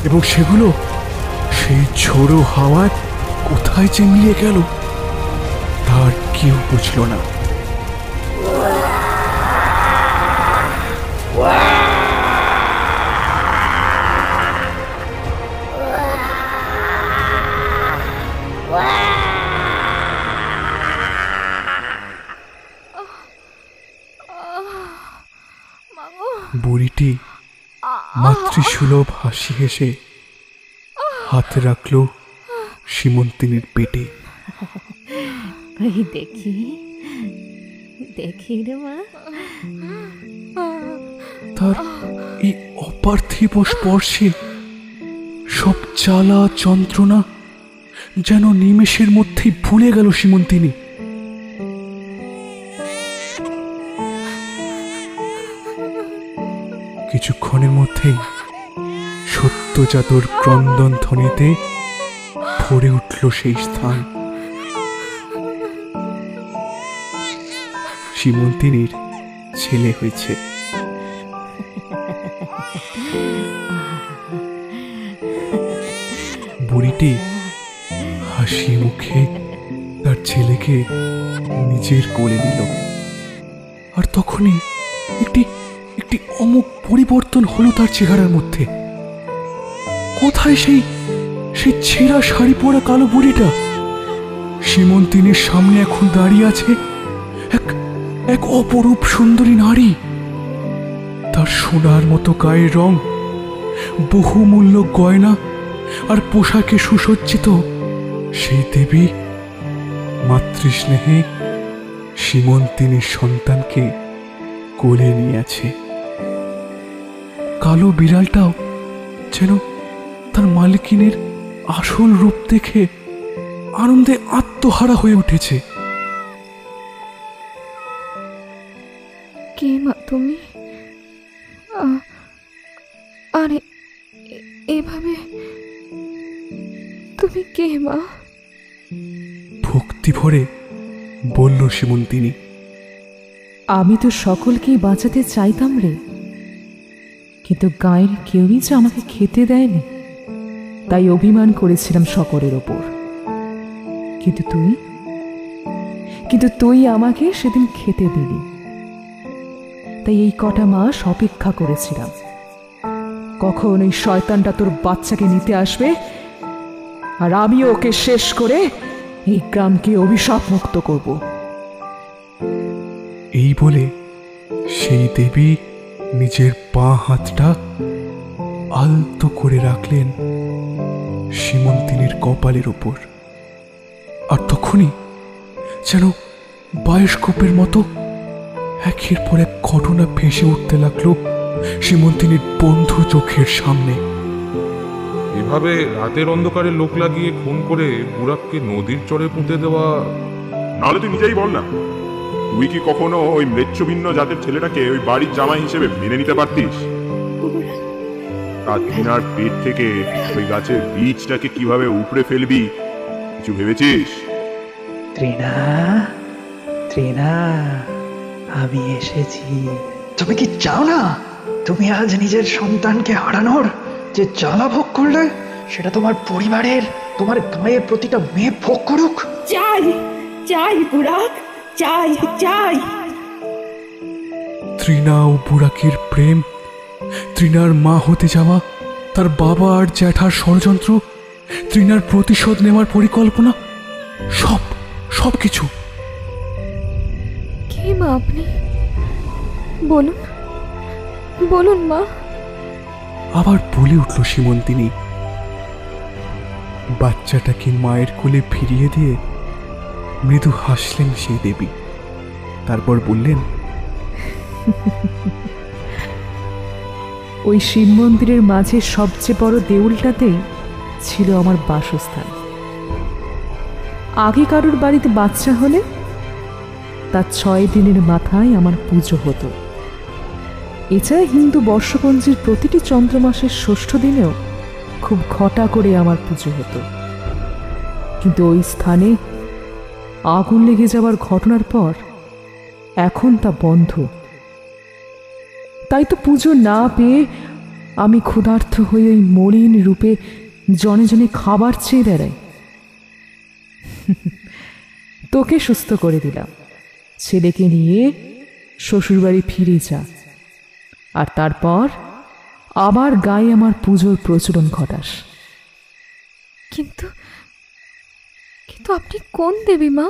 S1: এবং সেগুলো সেই ঝোড়ো হাওয়ায় কোথায় যে মিলে গেল তার কেউ বুঝল না। বুড়িটি মাতৃসুলভ হাসি হেসে হাত রাখল সীমন্তিনীর পেটে।
S6: দেখি দেখি রে মা।
S1: তার এই অপার্থিব স্পর্শে সব জ্বালা যন্ত্রণা যেন নিমেষের মধ্যেই ভুলে গেল সীমন্তিনী। কিছুক্ষণের মধ্যেই সত্যজাতর ক্রন্দন ধ্বনিতে ভরে উঠল সেই স্থান। সীমন্তিনীর ছেলে হয়েছে। বুড়িটি হাসি মুখে তার ছেলেকে নিজের কোলে নিল। আর তখনই একটি একটি অমোঘ পরিবর্তন হলো তার চেহারার মধ্যে। কোথায় সেই সেই ছেঁড়া শাড়ি পরা কালো বুড়িটা? সীমন্তিনীর সামনে এখন দাঁড়িয়ে আছে এক এক অপরূপ সুন্দরী নারী। তার সোনার মতো গায়ের রং, বহুমূল্য গয়না আর পোশাকে সুসজ্জিত সেই দেবী মাতৃস্নেহে সীমন্তিনীর সন্তানকে কোলে নিয়ে আছে। কালো বিড়ালটাও যেন তার মালিকিনের আসল রূপ দেখে আনন্দে আত্মহারা হয়ে উঠেছে।
S2: কে মা তুমি? আরে এভাবে তুমি কে মা?
S1: ভক্তি ভরে বলল সীমন্তিনী।
S2: আমি তো সকলকেই বাঁচাতে চাইতাম রে, কিন্তু গায়ের কেউই যে আমাকে খেতে দেয়নি, তাই অভিমান করেছিলাম সকলের ওপর। কিন্তু তুই আমাকে সেদিন খেতে দিলি, তাই এই কটা মাস অপেক্ষা করেছিলাম কখন এই শয়তানটা তোর বাচ্চাকে নিতে আসবে, আর আমি ওকে শেষ করে এই গ্রামকে অভিশাপ মুক্ত করব।
S1: এই বলে সেই দেবী নিজের বাঁ হাতটা আলতো করে রাখলেন সীমন্তিনীর কপালের ওপর। আর তখনই যেন বায়োস্কোপের মতো একের পর এক ঘটনা ভেসে উঠতে লাগলো সীমন্তিনীর বন্ধু চোখের সামনে।
S8: এভাবে রাতের অন্ধকারে লোক লাগিয়ে খুন করে বুড়াককে নদীর চরে পুঁতে দেওয়া।
S9: নাহলে তুই নিজেই বল না, তুই কি কখনো ওই ম্লেচ্ছভিন্ন জাতের ছেলেটাকে ওই বাড়ির জামাই হিসেবে মেনে নিতে পারতিস? আর তৃণার পেট থেকে ওই গাছের বীজটাকে কিভাবে উপড়ে ফেলবি কিছু ভেবেছিস?
S10: তৃণা, তৃণা, আমি এসেছি। তুমি কি চাও না তুমি আজ নিজের সন্তানকে হারানোর যে জ্বালা ভোগ করলে সেটা তোমার পরিবারের, তোমার গায়ের প্রতিটা মেয়ে ভোগ করুক?
S5: চাই, চাই বুড়াক, চাই, চাই।
S1: তৃণা ও বুড়াকের প্রেম, তৃণার মা হতে যাওয়া, তার বাবা আর জ্যাঠার ষড়যন্ত্র, তৃণার প্রতিশোধ নেওয়ার পরিকল্পনা, সব কিছু।
S4: কে মা আপনি? বলুন, বলুন মা।
S1: আবার বলে উঠল সীমন্তিনী। বাচ্চাটাকে মায়ের কোলে ফিরিয়ে দিয়ে মৃদু হাসলেন সেই দেবী। তারপর বললেন,
S2: ওই শিব মন্দিরের মাঝে সবচেয়ে বড় দেউলটাতেই ছিল আমার বাসস্থান। আগে কারোর বাড়িতে বাচ্চা হলে তার 6 দিনের মাথায় আমার পুজো হতো। এছাড়া হিন্দু বর্ষপঞ্জির প্রতিটি চন্দ্র মাসের 6ষ্ঠ দিনেও খুব ঘটা করে আমার পুজো হতো। কিন্তু ওই স্থানে আগুন লেগে যাওয়ার ঘটনার পর এখন তা বন্ধ। তাই তো পুজো না পেয়ে আমি ক্ষুধার্ত হয়ে ওই মলিন রূপে জনে জনে খাবার চেয়ে বেড়াই। তোকে সুস্থ করে দিলাম, ছেলেকে নিয়ে শ্বশুরবাড়ি ফিরে যা, আর তারপর আবার গায়ে আমার পুজোর প্রচলন ঘটাস।
S4: কিন্তু কিন্তু আপনি কোন দেবী মা?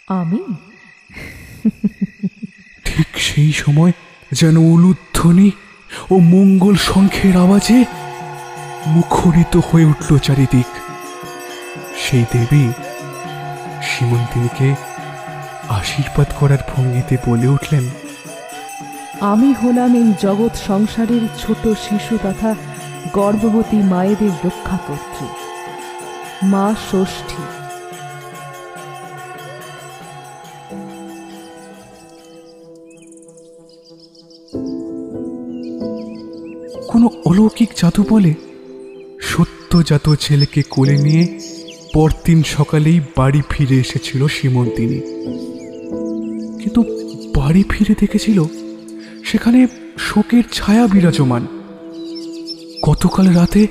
S2: আমি?
S1: ঠিক সেই সময় যেন উলুধ্বনি ও মঙ্গল শঙ্খের আওয়াজে মুখরিত হয়ে উঠল চারিদিক। সেই দেবী সীমন্তিনীকে আশীর্বাদ করার ভঙ্গিতে বলে উঠলেন,
S2: আমি হলাম এই জগৎ সংসারের ছোট শিশু তথা গর্ভবতী মায়েদের রক্ষাকর্ত্রী, মা ষষ্ঠী।
S1: কোনো অলৌকিক জাদু বলে সত্যজাত ছেলেকে কোলে নিয়ে পরদিন সকালেই বাড়ি ফিরে এসেছিল সীমন্তিনী। কিন্তু বাড়ি ফিরে দেখেছিল সেখানে শোকের ছায়া বিরাজমান। গতকাল রাতে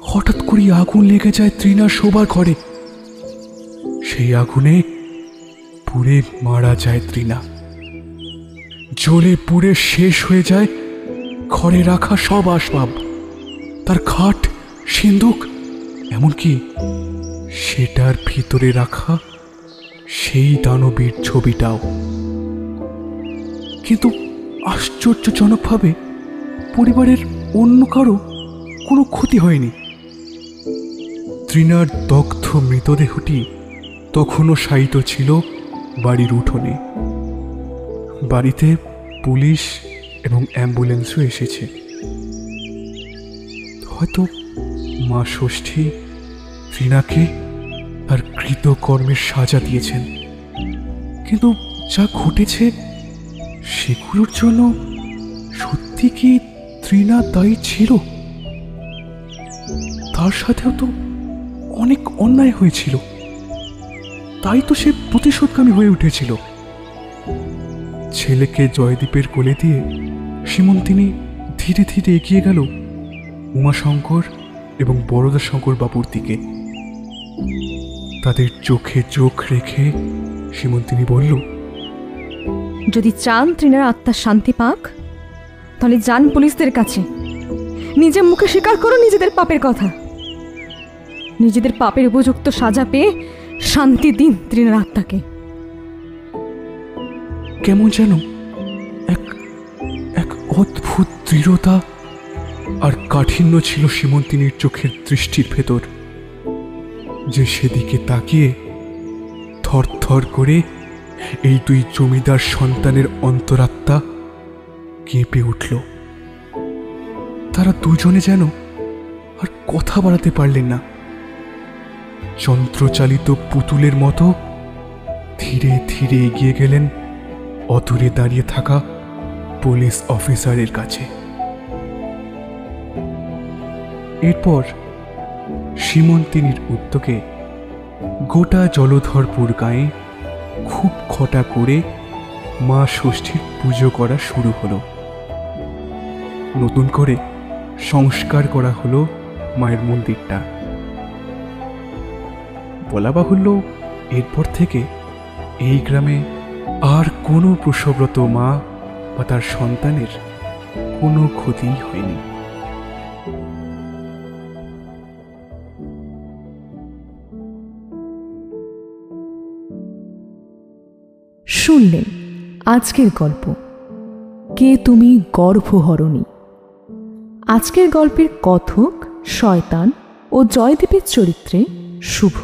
S1: হঠাৎ করে আগুন লেগে যায় তৃণার শোবার ঘরে। সেই আগুনে পুড়ে মারা যায় তৃণা। জ্বলে পুড়ে শেষ হয়ে যায় ঘরে রাখা সব আসবাব, তার খাট, সিন্দুক, এমনকি সেটার ভিতরে রাখা সেই দানবীর ছবিটাও। কিন্তু আশ্চর্যজনকভাবে পরিবারের অন্য কারো কোনো ক্ষতি হয়নি। তৃণার দগ্ধ মৃতদেহটি তখনও শায়িত ছিল বাড়ির উঠোনে। বাড়িতে পুলিশ এবং অ্যাম্বুলেন্সও এসেছে। হয়তো মা ষষ্ঠী তৃণাকে তার কৃতকর্মের সাজা দিয়েছেন। কিন্তু যা ঘটেছে সেগুলোর জন্য সত্যি কি তৃণা দায়ী ছিল? তার সাথেও তো অনেক অন্যায় হয়েছিল, তাই তো সে প্রতিশোধকামী হয়ে উঠেছিল। ছেলেকে জয়দীপের কোলে দিয়ে সীমন্তিনী ধীরে ধীরে এগিয়ে গেল উমাশঙ্কর এবং বরদাশঙ্কর বাবুর দিকে। তাদের চোখে চোখ রেখে সীমন্তিনী বলল,
S4: যদি চান তৃণার আত্মার শান্তি পাক, তাহলে যান পুলিশদের কাছে, নিজের মুখে স্বীকার করো নিজেদের পাপের কথা। নিজেদের পাপের উপযুক্ত সাজা পেয়ে শান্তি দিন তৃণার আত্মাকে।
S1: কেমন যেন এক অদ্ভুত দৃঢ়তা আর কাঠিন্য ছিল সীমন্তিনীর চোখের দৃষ্টির ভেতর, যে সেদিকে তাকিয়ে থরথর করে এই দুই জমিদার সন্তানের অন্তরাত্মা কেঁপে উঠল। তারা দুজনে যেন আর কথা বাড়াতে পারলেন না। যন্ত্রচালিত পুতুলের মতো ধীরে ধীরে এগিয়ে গেলেন অদূরে দাঁড়িয়ে থাকা পুলিশ অফিসারের কাছে। এরপর সীমন্তিনীর উদ্যোগে গোটা জলধরপুর গায়ে খুব খটা করে মা ষষ্ঠীর পুজো করা শুরু হলো। নতুন করে সংস্কার করা হলো মায়ের মন্দিরটা। বলা বাহুল্য, এরপর থেকে এই গ্রামে আর কোনো প্রসবরত মা বা তার সন্তানের কোনো ক্ষতিই হয়নি।
S2: শুনলেন আজকের গল্প কে তুমি গর্ভহরণী। আজকের গল্পের কথক শয়তান ও জয়দেবের চরিত্রে শুভ,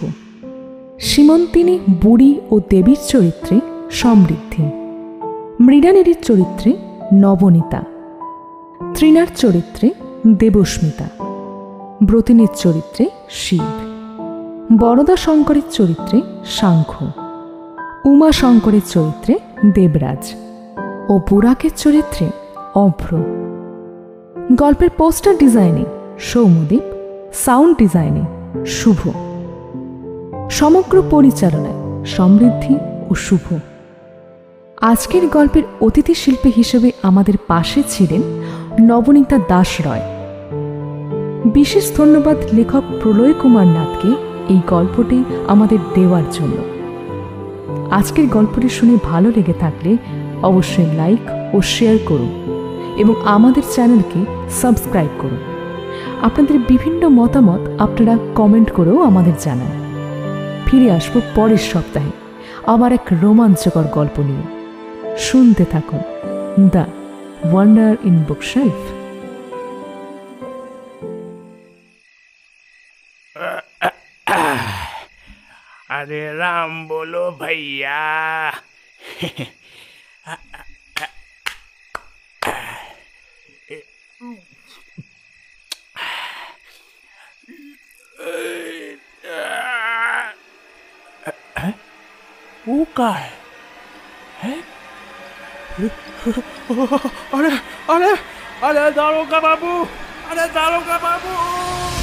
S2: সীমন্তিনী বুড়ি ও দেবীর চরিত্রে সমৃদ্ধি, মৃণালিনীর চরিত্রে নবনীতা, তৃণার চরিত্রে দেবস্মিতা, ব্রতিনীর চরিত্রে শিব, বরদা শঙ্করের চরিত্রে সাংখ্য, উমা শঙ্করের চরিত্রে দেবরাজ ও বুড়াকের চরিত্রে অভ্র। গল্পের পোস্টার ডিজাইনে সৌম্যদীপ, সাউন্ড ডিজাইনে শুভ, সমগ্র পরিচালনায় সমৃদ্ধি ও শুভ। আজকের গল্পের অতিথি শিল্পী হিসেবে আমাদের পাশে ছিলেন নবনীতা দাস রয়। বিশেষ ধন্যবাদ লেখক প্রলয় কুমার নাথকে এই গল্পটি আমাদের দেওয়ার জন্য। আজকের গল্পটি শুনে ভালো লেগে থাকলে অবশ্যই লাইক ও শেয়ার করুন এবং আমাদের চ্যানেলকে সাবস্ক্রাইব করুন। আপনাদের বিভিন্ন মতামত আপনারা কমেন্ট করেও আমাদের জানান। ফিরে আসবো পরের সপ্তাহে আবার এক রোমাঞ্চকর গল্প নিয়ে। শুনতে থাকুন দ্য ওয়ান্ডার ইন বুকশেলফ।
S11: अरे राम बोलो भैया। वो का है? अरे अरे अरे दारोगा बाबू, अरे दारोगा बाबू।